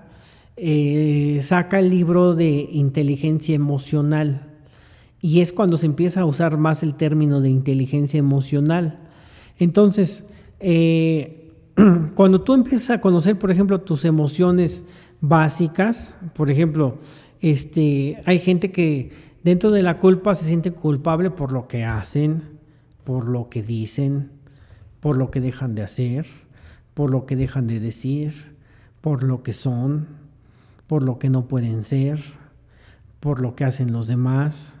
saca el libro de inteligencia emocional y es cuando se empieza a usar más el término de inteligencia emocional. Entonces, cuando tú empiezas a conocer, por ejemplo, tus emociones básicas, por ejemplo, hay gente que dentro de la culpa se siente culpable por lo que hacen, por lo que dicen, por lo que dejan de hacer, por lo que dejan de decir, por lo que son, por lo que no pueden ser, por lo que hacen los demás,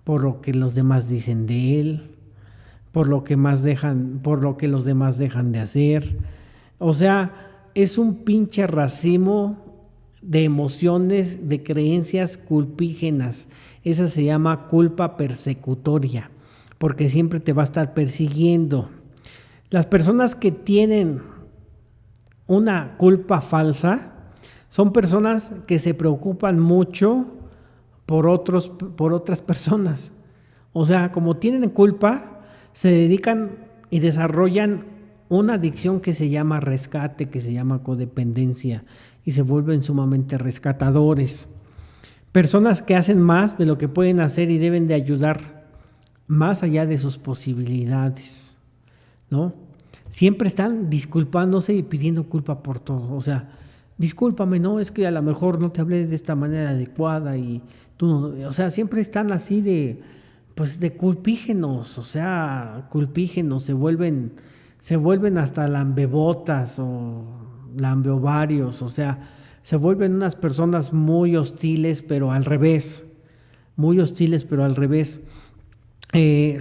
por lo que los demás dicen de él, por lo que los demás dejan de hacer. O sea, es un pinche racimo de emociones, de creencias culpígenas. Esa se llama culpa persecutoria, porque siempre te va a estar persiguiendo. Las personas que tienen una culpa falsa son personas que se preocupan mucho por otras personas. O sea, como tienen culpa, se dedican y desarrollan una adicción que se llama rescate, que se llama codependencia, y se vuelven sumamente rescatadores. Personas que hacen más de lo que pueden hacer y deben de ayudar más allá de sus posibilidades, ¿no? Siempre están disculpándose y pidiendo culpa por todo. O sea, discúlpame, no, es que a lo mejor no te hablé de esta manera adecuada y tú no, o sea, siempre están así de culpígenos, o sea, culpígenos, se vuelven hasta lambebotas o lambeovarios, o sea, se vuelven unas personas muy hostiles, pero al revés,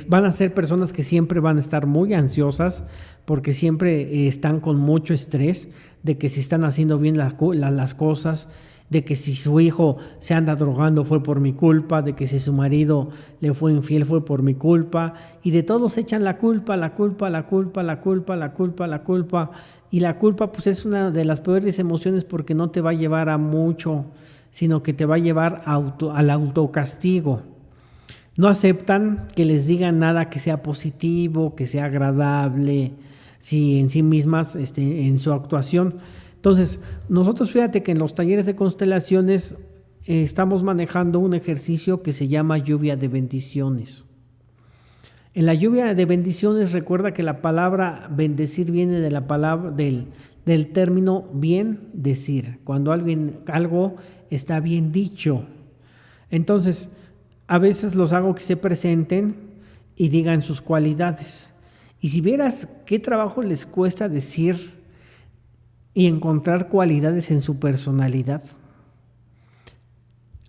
van a ser personas que siempre van a estar muy ansiosas porque siempre están con mucho estrés de que si están haciendo bien las cosas, de que si su hijo se anda drogando fue por mi culpa, de que si su marido le fue infiel fue por mi culpa, y de todos echan la culpa, y la culpa pues es una de las peores emociones porque no te va a llevar a mucho, sino que te va a llevar al autocastigo. No aceptan que les digan nada que sea positivo, que sea agradable, sí, en sí mismas, en su actuación. Entonces, nosotros fíjate que en los talleres de constelaciones estamos manejando un ejercicio que se llama lluvia de bendiciones. En la lluvia de bendiciones, recuerda que la palabra bendecir viene de la palabra del término bien decir, cuando algo está bien dicho. Entonces, a veces los hago que se presenten y digan sus cualidades. Y si vieras qué trabajo les cuesta decir y encontrar cualidades en su personalidad.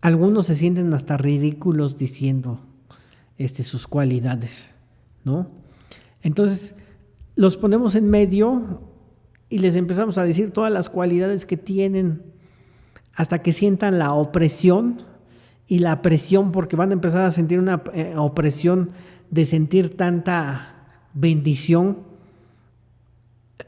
Algunos se sienten hasta ridículos diciendo sus cualidades, ¿no? Entonces, los ponemos en medio y les empezamos a decir todas las cualidades que tienen hasta que sientan la opresión y la presión, porque van a empezar a sentir una opresión de sentir tanta bendición.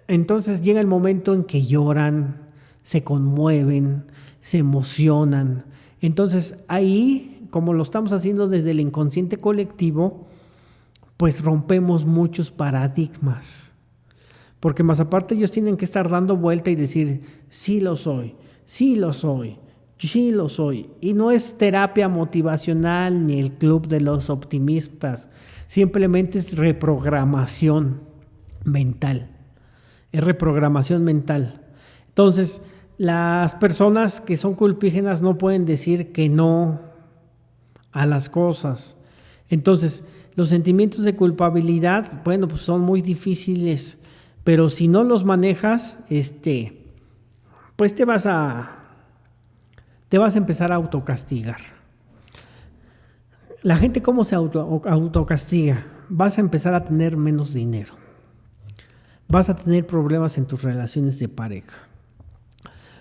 Entonces llega el momento en que lloran, se conmueven, se emocionan. Entonces ahí, como lo estamos haciendo desde el inconsciente colectivo, pues rompemos muchos paradigmas. Porque más aparte ellos tienen que estar dando vuelta y decir, sí lo soy, sí lo soy, sí lo soy. Y no es terapia motivacional ni el club de los optimistas, simplemente es reprogramación mental. Es reprogramación mental. Entonces, las personas que son culpígenas no pueden decir que no a las cosas. Entonces, los sentimientos de culpabilidad, bueno, pues son muy difíciles, pero si no los manejas, pues te vas a empezar a autocastigar. La gente, ¿cómo se autocastiga? Vas a empezar a tener menos dinero. Vas a tener problemas en tus relaciones de pareja.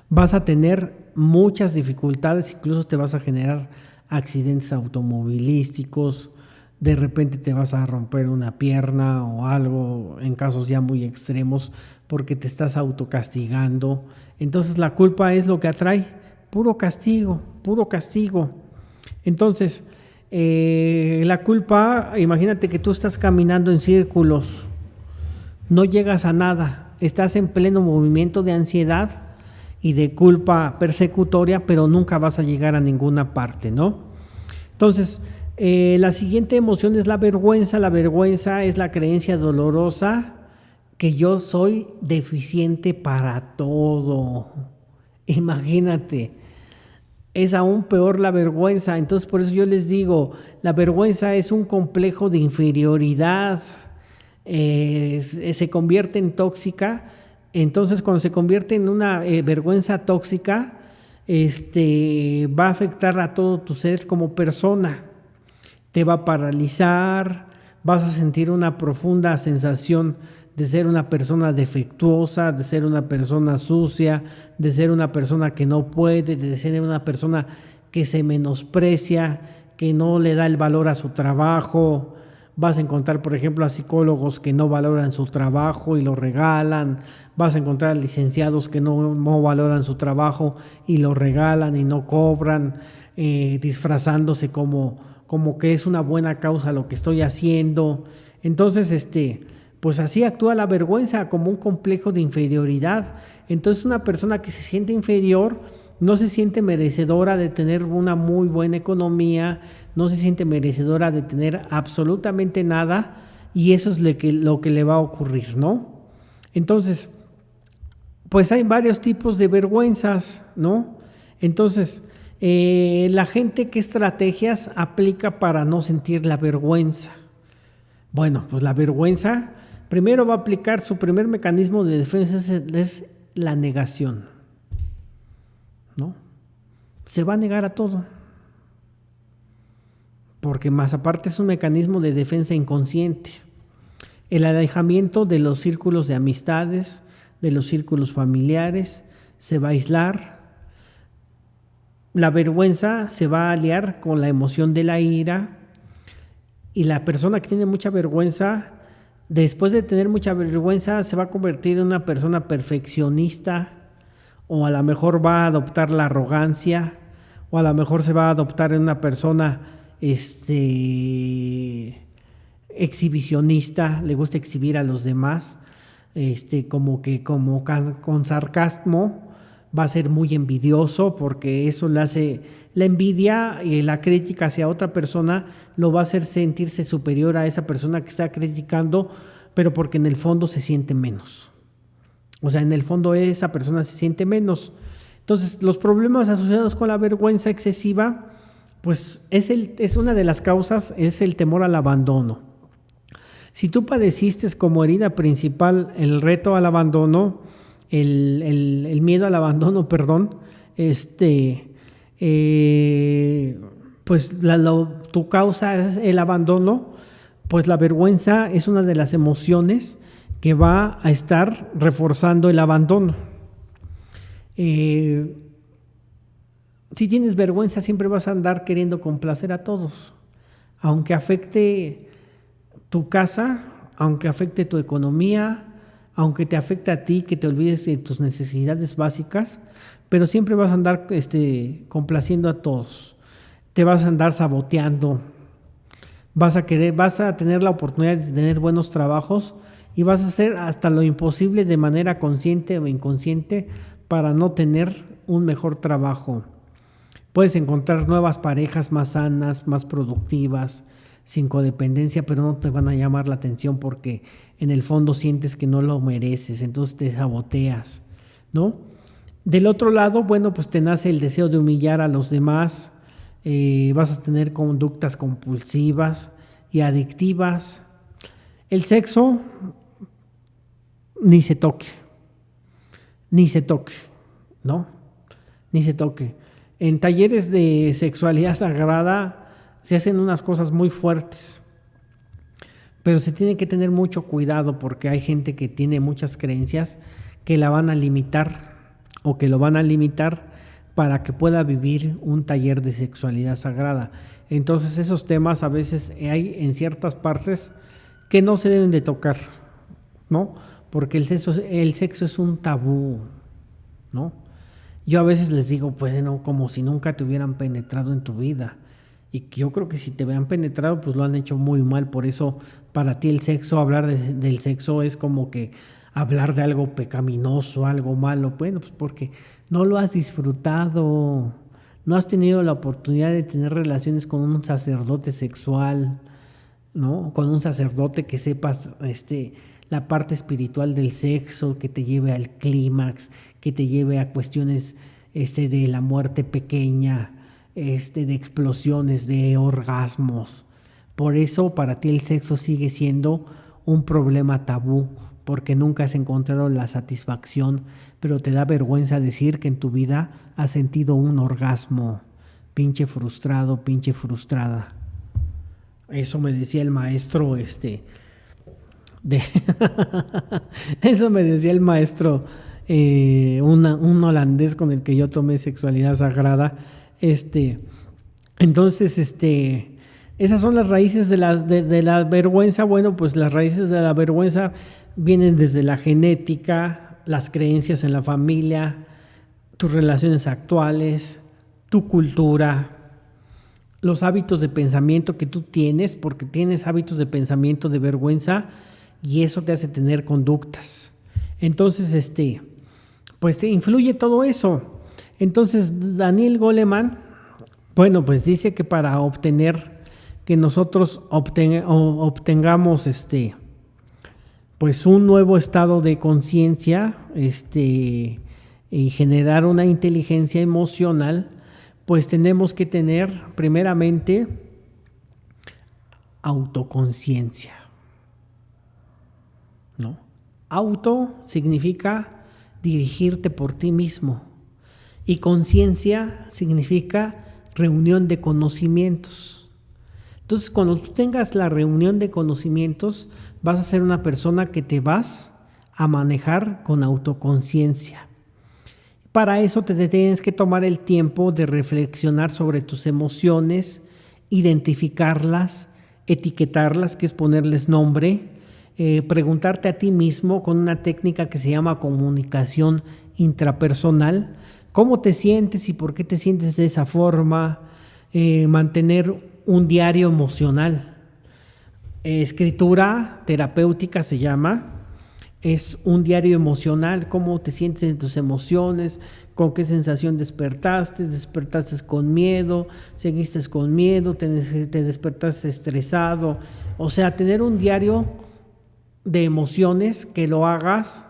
Vas a tener muchas dificultades, incluso te vas a generar accidentes automovilísticos, de repente te vas a romper una pierna o algo en casos ya muy extremos porque te estás autocastigando. Entonces la culpa es lo que atrae, puro castigo. Entonces la culpa, imagínate que tú estás caminando en círculos, no llegas a nada, estás en pleno movimiento de ansiedad y de culpa persecutoria, pero nunca vas a llegar a ninguna parte, ¿no? Entonces, la siguiente emoción es la vergüenza. La vergüenza es la creencia dolorosa que yo soy deficiente para todo. Imagínate, es aún peor la vergüenza. Entonces, por eso yo les digo, la vergüenza es un complejo de inferioridad. Se convierte en tóxica. Entonces, cuando se convierte en una vergüenza tóxica, va a afectar a todo tu ser como persona. Te va a paralizar, vas a sentir una profunda sensación de ser una persona defectuosa, de ser una persona sucia, de ser una persona que no puede, de ser una persona que se menosprecia, que no le da el valor a su trabajo. Vas a encontrar, por ejemplo, a psicólogos que no valoran su trabajo y lo regalan. Vas a encontrar a licenciados que no valoran su trabajo y lo regalan y no cobran, disfrazándose como que es una buena causa lo que estoy haciendo. Entonces, pues así actúa la vergüenza, como un complejo de inferioridad. Entonces una persona que se siente inferior no se siente merecedora de tener una muy buena economía, no se siente merecedora de tener absolutamente nada, y eso es lo que le va a ocurrir, ¿no? Entonces, pues hay varios tipos de vergüenzas, ¿no? Entonces, la gente, ¿qué estrategias aplica para no sentir la vergüenza? Bueno, pues la vergüenza primero va a aplicar, su primer mecanismo de defensa es la negación, ¿no? Se va a negar a todo, porque más aparte es un mecanismo de defensa inconsciente. El alejamiento de los círculos de amistades, de los círculos familiares, se va a aislar. La vergüenza se va a aliar con la emoción de la ira, y la persona que tiene mucha vergüenza, después de tener mucha vergüenza, se va a convertir en una persona perfeccionista, o a lo mejor va a adoptar la arrogancia, o a lo mejor se va a adoptar en una persona exhibicionista, le gusta exhibir a los demás, como con sarcasmo. Va a ser muy envidioso, porque eso le hace, la envidia y la crítica hacia otra persona lo va a hacer sentirse superior a esa persona que está criticando, pero porque en el fondo se siente menos. O sea, en el fondo esa persona se siente menos. Entonces, los problemas asociados con la vergüenza excesiva, pues es una de las causas, es el temor al abandono. Si tú padeciste como herida principal el reto al abandono, el miedo al abandono, perdón, pues tu causa es el abandono, pues la vergüenza es una de las emociones que va a estar reforzando el abandono. Si tienes vergüenza, siempre vas a andar queriendo complacer a todos, aunque afecte tu casa, aunque afecte tu economía, aunque te afecte a ti, que te olvides de tus necesidades básicas, pero siempre vas a andar complaciendo a todos. Te vas a andar saboteando, vas a tener la oportunidad de tener buenos trabajos y vas a hacer hasta lo imposible de manera consciente o inconsciente para no tener un mejor trabajo. Puedes encontrar nuevas parejas más sanas, más productivas, sin codependencia, pero no te van a llamar la atención porque en el fondo sientes que no lo mereces, entonces te saboteas, ¿no? Del otro lado, bueno, pues te nace el deseo de humillar a los demás, vas a tener conductas compulsivas y adictivas. El sexo, ni se toque, ¿no? Ni se toque. En talleres de sexualidad sagrada se hacen unas cosas muy fuertes, pero se tiene que tener mucho cuidado porque hay gente que tiene muchas creencias que la van a limitar o que lo van a limitar para que pueda vivir un taller de sexualidad sagrada. Entonces esos temas a veces hay en ciertas partes que no se deben de tocar, ¿no? Porque el sexo es un tabú, ¿no? Yo a veces les digo, pues no, como si nunca te hubieran penetrado en tu vida. Y yo creo que si te han penetrado, pues lo han hecho muy mal. Por eso para ti el sexo, hablar del sexo es como que hablar de algo pecaminoso, algo malo. Bueno, pues porque no lo has disfrutado, no has tenido la oportunidad de tener relaciones con un sacerdote sexual, ¿no? Con un sacerdote que sepas la parte espiritual del sexo, que te lleve al clímax, que te lleve a cuestiones de la muerte pequeña, de explosiones, de orgasmos. Por eso para ti el sexo sigue siendo un problema tabú, porque nunca has encontrado la satisfacción, pero te da vergüenza decir que en tu vida has sentido un orgasmo. Pinche frustrado, pinche frustrada. Eso me decía el maestro, de eso me decía el maestro, un holandés con el que yo tomé sexualidad sagrada. Entonces, esas son las raíces de la vergüenza. Bueno, pues las raíces de la vergüenza vienen desde la genética, las creencias en la familia, tus relaciones actuales, tu cultura, los hábitos de pensamiento que tú tienes, porque tienes hábitos de pensamiento de vergüenza y eso te hace tener conductas. Entonces, pues te influye todo eso. Entonces, Daniel Goleman, bueno, pues dice que para obtener, que nosotros obtengamos pues un nuevo estado de conciencia, y generar una inteligencia emocional, pues tenemos que tener primeramente autoconciencia, ¿no? Auto significa dirigirte por ti mismo y conciencia significa reunión de conocimientos. Entonces, cuando tú tengas la reunión de conocimientos, vas a ser una persona que te vas a manejar con autoconciencia. Para eso te tienes que tomar el tiempo de reflexionar sobre tus emociones, identificarlas, etiquetarlas, que es ponerles nombre, preguntarte a ti mismo con una técnica que se llama comunicación intrapersonal, cómo te sientes y por qué te sientes de esa forma, mantener un diario emocional. Escritura terapéutica se llama. Es un diario emocional, cómo te sientes en tus emociones, con qué sensación despertaste con miedo, seguiste con miedo, te despertaste estresado. O sea, tener un diario de emociones que lo hagas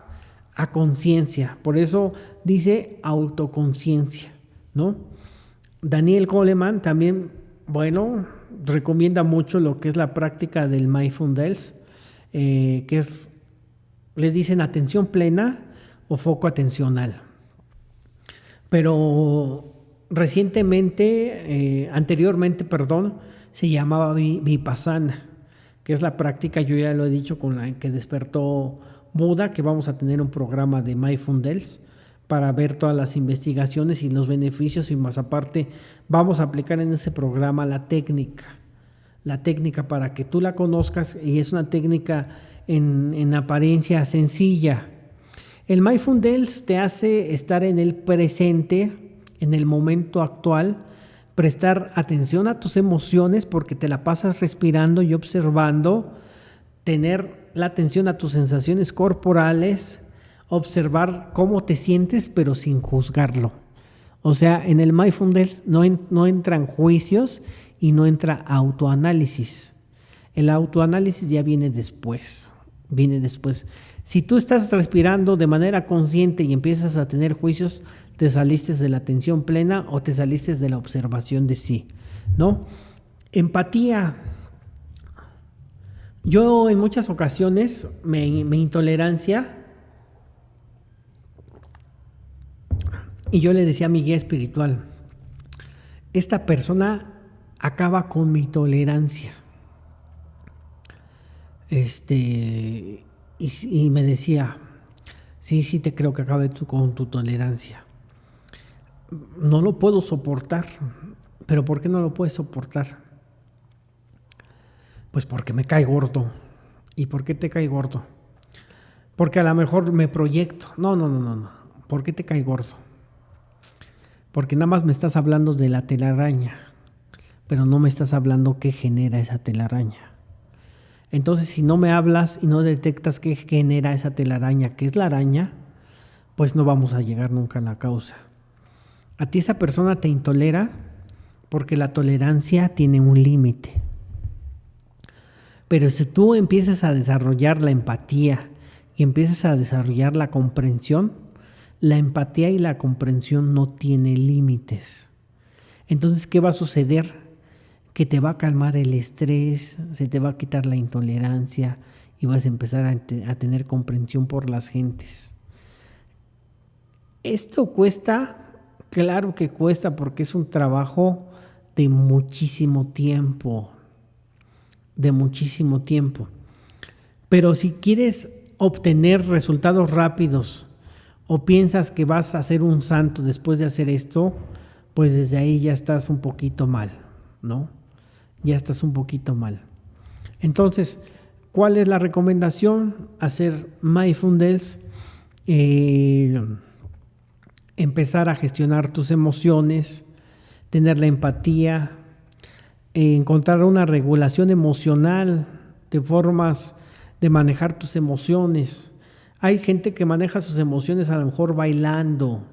a conciencia. Por eso dice autoconciencia, ¿no? Daniel Goleman también, bueno, recomienda mucho lo que es la práctica del mindfulness, que es, le dicen atención plena o foco atencional. Pero anteriormente, se llamaba Vipassana, que es la práctica, yo ya lo he dicho, con la que despertó Buda, que vamos a tener un programa de mindfulness para ver todas las investigaciones y los beneficios, y más aparte vamos a aplicar en ese programa la técnica para que tú la conozcas, y es una técnica en apariencia sencilla. El mindfulness te hace estar en el presente, en el momento actual, prestar atención a tus emociones porque te la pasas respirando y observando, tener la atención a tus sensaciones corporales, observar cómo te sientes pero sin juzgarlo. O sea, en el mindfulness no entran juicios y no entra autoanálisis. El autoanálisis ya viene después. Si tú estás respirando de manera consciente y empiezas a tener juicios, te saliste de la atención plena o te saliste de la observación de sí, ¿no? Empatía. Yo en muchas ocasiones mi intolerancia, y yo le decía a mi guía espiritual, esta persona acaba con mi tolerancia. Y me decía, sí te creo que acabe con tu tolerancia. No lo puedo soportar. ¿Pero por qué no lo puedes soportar? Pues porque me cae gordo. ¿Y por qué te cae gordo? Porque a lo mejor me proyecto. No. ¿Por qué te cae gordo? Porque nada más me estás hablando de la telaraña, pero no me estás hablando qué genera esa telaraña. Entonces, si no me hablas y no detectas qué genera esa telaraña, que es la araña, pues no vamos a llegar nunca a la causa. A ti esa persona te intolera porque la tolerancia tiene un límite. Pero si tú empiezas a desarrollar la empatía y empiezas a desarrollar la comprensión, la empatía y la comprensión no tienen límites. Entonces, ¿qué va a suceder? Que te va a calmar el estrés, se te va a quitar la intolerancia y vas a empezar a tener comprensión por las gentes. Esto cuesta, claro que cuesta, porque es un trabajo de muchísimo tiempo. de muchísimo tiempo. Pero si quieres obtener resultados rápidos o piensas que vas a ser un santo después de hacer esto, pues desde ahí ya estás un poquito mal, ¿no? Ya estás un poquito mal. Entonces, ¿cuál es la recomendación? Hacer mindfulness, empezar a gestionar tus emociones, tener la empatía, encontrar una regulación emocional de formas de manejar tus emociones. Hay gente que maneja sus emociones a lo mejor bailando.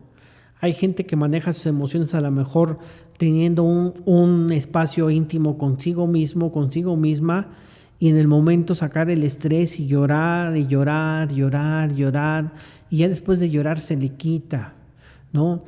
Hay gente que maneja sus emociones a lo mejor teniendo un espacio íntimo consigo mismo, consigo misma, y en el momento sacar el estrés y llorar, y llorar, llorar, llorar, y ya después de llorar se le quita, ¿no?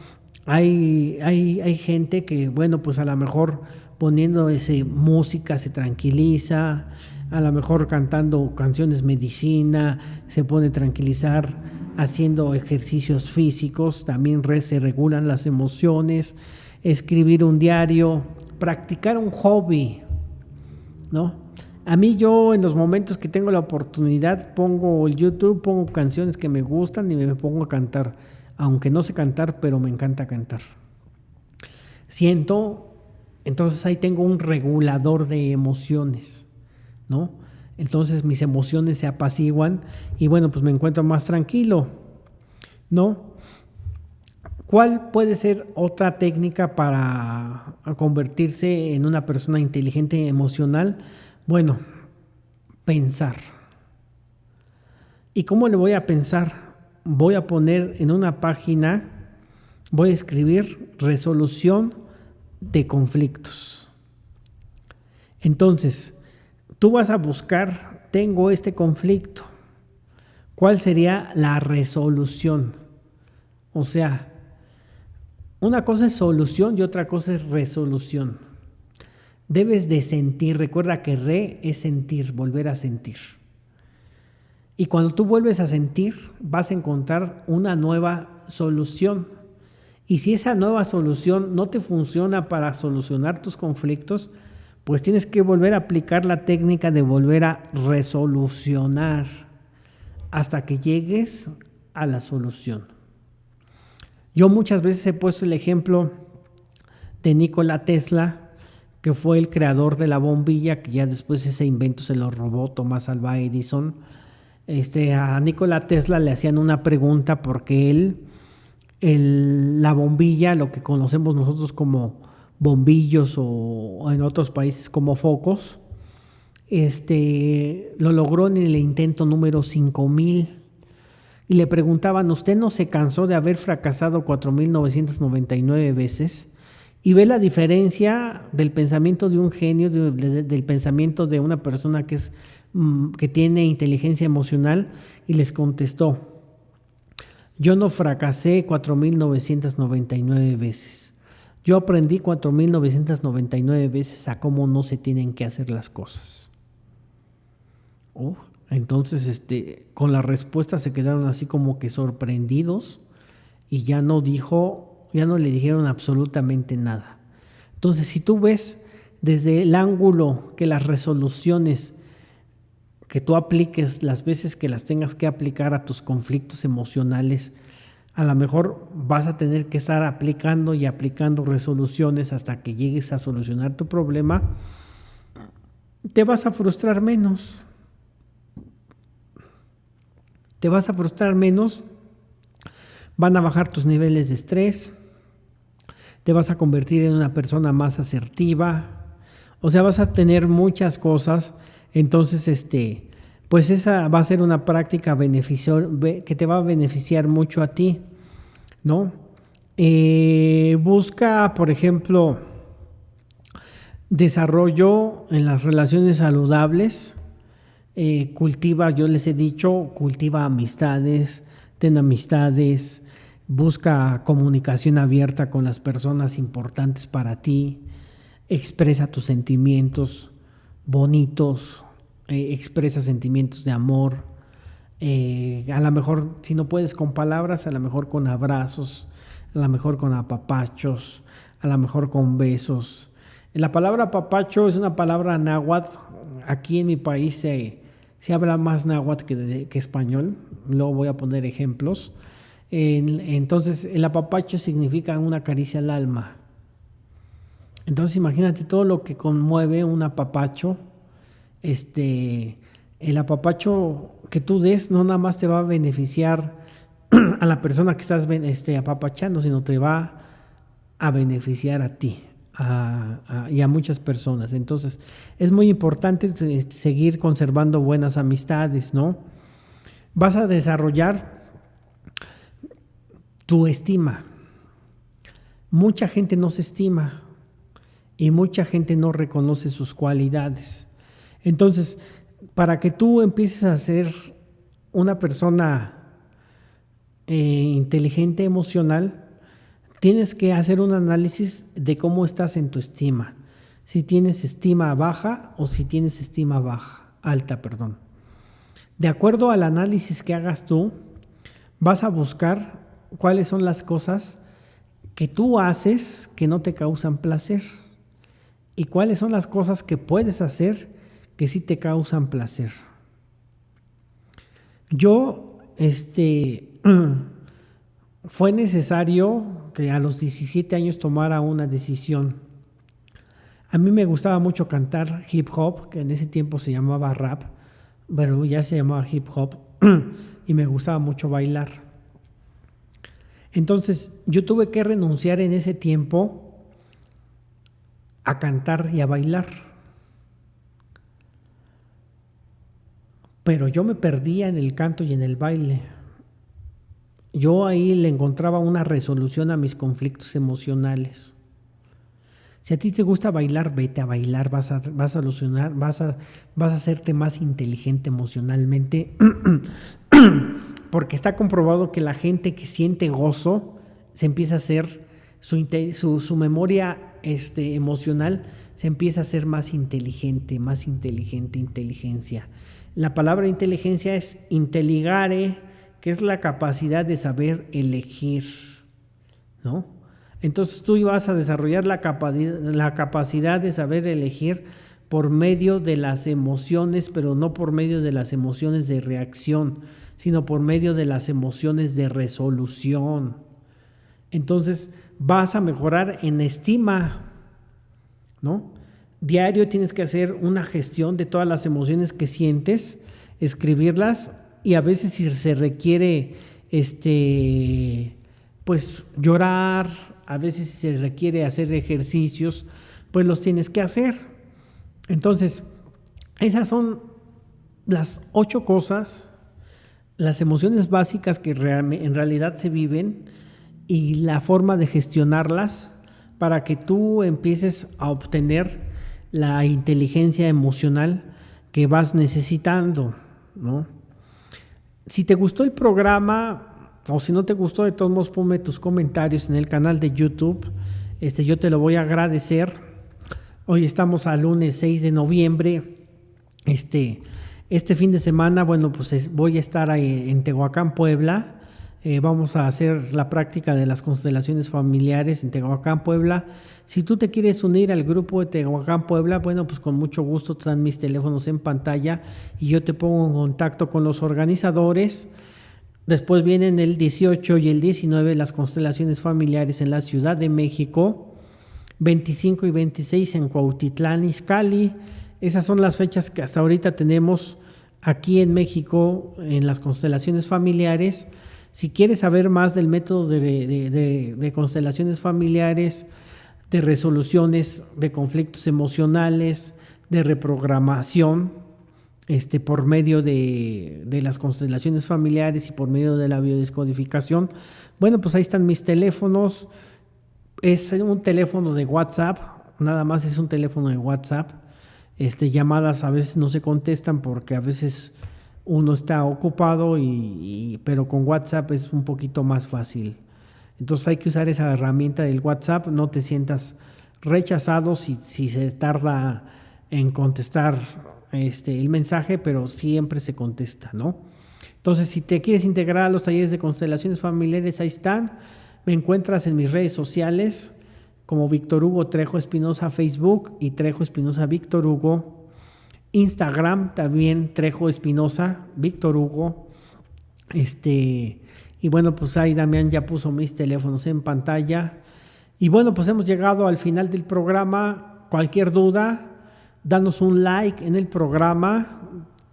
Hay gente que, bueno, pues a lo mejor poniendo música se tranquiliza, a lo mejor cantando canciones medicina, se pone a tranquilizar, haciendo ejercicios físicos, también se regulan las emociones, escribir un diario, practicar un hobby, ¿no? A mí yo en los momentos que tengo la oportunidad pongo el YouTube, pongo canciones que me gustan y me pongo a cantar, aunque no sé cantar, pero me encanta cantar. Siento, entonces ahí tengo un regulador de emociones, ¿no? Entonces mis emociones se apaciguan y bueno, pues me encuentro más tranquilo, ¿no? ¿Cuál puede ser otra técnica para convertirse en una persona inteligente emocional? Bueno, pensar. ¿Y cómo le voy a pensar? Voy a poner en una página, voy a escribir resolución de conflictos. Entonces, tú vas a buscar, tengo este conflicto, ¿cuál sería la resolución? O sea, una cosa es solución y otra cosa es resolución. Debes de sentir, recuerda que es sentir, volver a sentir. Y cuando tú vuelves a sentir, vas a encontrar una nueva solución. Y si esa nueva solución no te funciona para solucionar tus conflictos, pues tienes que volver a aplicar la técnica de volver a resolucionar hasta que llegues a la solución. Yo muchas veces he puesto el ejemplo de Nikola Tesla, que fue el creador de la bombilla, que ya después ese invento se lo robó Thomas Alva Edison. A Nikola Tesla le hacían una pregunta porque la bombilla, lo que conocemos nosotros como bombillos o en otros países como focos, lo logró en el intento número 5000 y le preguntaban, ¿usted no se cansó de haber fracasado 4999 veces? Y ve la diferencia del pensamiento de un genio, del pensamiento de una persona que tiene inteligencia emocional, y les contestó, yo no fracasé 4.999 veces. Yo aprendí 4.999 veces a cómo no se tienen que hacer las cosas. Entonces, con la respuesta se quedaron así como que sorprendidos y ya no le dijeron absolutamente nada. Entonces, si tú ves desde el ángulo que las resoluciones que tú apliques las veces que las tengas que aplicar a tus conflictos emocionales, a lo mejor vas a tener que estar aplicando y aplicando resoluciones hasta que llegues a solucionar tu problema, te vas a frustrar menos. Te vas a frustrar menos, van a bajar tus niveles de estrés, te vas a convertir en una persona más asertiva, o sea, vas a tener muchas cosas. Entonces, pues esa va a ser una práctica que te va a beneficiar mucho a ti, ¿no? Busca, por ejemplo, desarrollo en las relaciones saludables. Cultiva, yo les he dicho, cultiva amistades, ten amistades, busca comunicación abierta con las personas importantes para ti, expresa tus sentimientos bonitos, expresa sentimientos de amor, a lo mejor si no puedes con palabras, a lo mejor con abrazos, a lo mejor con apapachos, a lo mejor con besos. La palabra apapacho es una palabra náhuatl, aquí en mi país se habla más náhuatl que español. Luego voy a poner ejemplos. Entonces, el apapacho significa una caricia al alma. Entonces, imagínate todo lo que conmueve un apapacho. El apapacho que tú des no nada más te va a beneficiar a la persona que estás apapachando, sino te va a beneficiar a ti y a muchas personas. Entonces, es muy importante seguir conservando buenas amistades, ¿no? Vas a desarrollar tu estima. Mucha gente no se estima y mucha gente no reconoce sus cualidades. Entonces, para que tú empieces a ser una persona inteligente emocional, tienes que hacer un análisis de cómo estás en tu estima. Si tienes estima baja o si tienes estima alta. De acuerdo al análisis que hagas tú, vas a buscar cuáles son las cosas que tú haces que no te causan placer y cuáles son las cosas que puedes hacer que sí te causan placer. Yo, fue necesario que a los 17 años tomara una decisión. A mí me gustaba mucho cantar hip hop, que en ese tiempo se llamaba rap, pero ya se llamaba hip hop, y me gustaba mucho bailar. Entonces, yo tuve que renunciar en ese tiempo a cantar y a bailar. Pero yo me perdía en el canto y en el baile. Yo ahí le encontraba una resolución a mis conflictos emocionales. Si a ti te gusta bailar, vete a bailar, vas a solucionar, vas a hacerte más inteligente emocionalmente, porque está comprobado que la gente que siente gozo se empieza a hacer su memoria emocional se empieza a hacer más inteligente, inteligencia. La palabra inteligencia es intelligare, que es la capacidad de saber elegir, ¿no? Entonces tú vas a desarrollar la capacidad de saber elegir por medio de las emociones, pero no por medio de las emociones de reacción, sino por medio de las emociones de resolución. Entonces vas a mejorar en estima, ¿no? Diario tienes que hacer una gestión de todas las emociones que sientes, escribirlas, y a veces si se requiere pues llorar, a veces si se requiere hacer ejercicios, pues los tienes que hacer. Entonces, esas son las 8 cosas, las emociones básicas que en realidad se viven y la forma de gestionarlas para que tú empieces a obtener la inteligencia emocional que vas necesitando, ¿no? Si te gustó el programa o si no te gustó, de todos modos ponme tus comentarios en el canal de YouTube. Yo te lo voy a agradecer. Hoy estamos a lunes 6 de noviembre. Este fin de semana, bueno, pues voy a estar ahí en Tehuacán, Puebla. Vamos a hacer la práctica de las constelaciones familiares en Tehuacán, Puebla. Si tú te quieres unir al grupo de Tehuacán, Puebla, bueno, pues con mucho gusto están mis teléfonos en pantalla y yo te pongo en contacto con los organizadores. Después vienen el 18 y el 19 las constelaciones familiares en la Ciudad de México, 25 y 26 en Cuautitlán, Izcalli. Esas son las fechas que hasta ahorita tenemos aquí en México en las constelaciones familiares. Si quieres saber más del método de constelaciones familiares, de resoluciones de conflictos emocionales, de reprogramación, por medio de las constelaciones familiares y por medio de la biodescodificación, bueno, pues ahí están mis teléfonos. Es un teléfono de WhatsApp, nada más es un teléfono de WhatsApp. Llamadas a veces no se contestan porque a veces uno está ocupado, pero con WhatsApp es un poquito más fácil. Entonces hay que usar esa herramienta del WhatsApp. No te sientas rechazado si se tarda en contestar el mensaje, pero siempre se contesta, ¿no? Entonces, si te quieres integrar a los talleres de constelaciones familiares, ahí están. Me encuentras en mis redes sociales como Víctor Hugo Trejo Espinosa Facebook y Trejo Espinosa Víctor Hugo. Instagram también Trejo Espinosa, Víctor Hugo. Y bueno, pues ahí Damián ya puso mis teléfonos en pantalla. Y bueno, pues hemos llegado al final del programa. Cualquier duda, danos un like en el programa,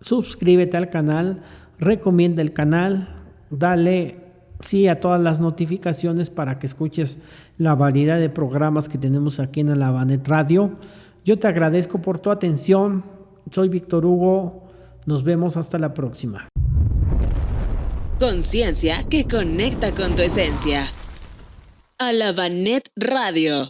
suscríbete al canal, recomienda el canal, dale sí a todas las notificaciones para que escuches la variedad de programas que tenemos aquí en la Banet Radio. Yo te agradezco por tu atención. Soy Víctor Hugo. Nos vemos hasta la próxima. Conciencia que conecta con tu esencia. A la Banet Radio.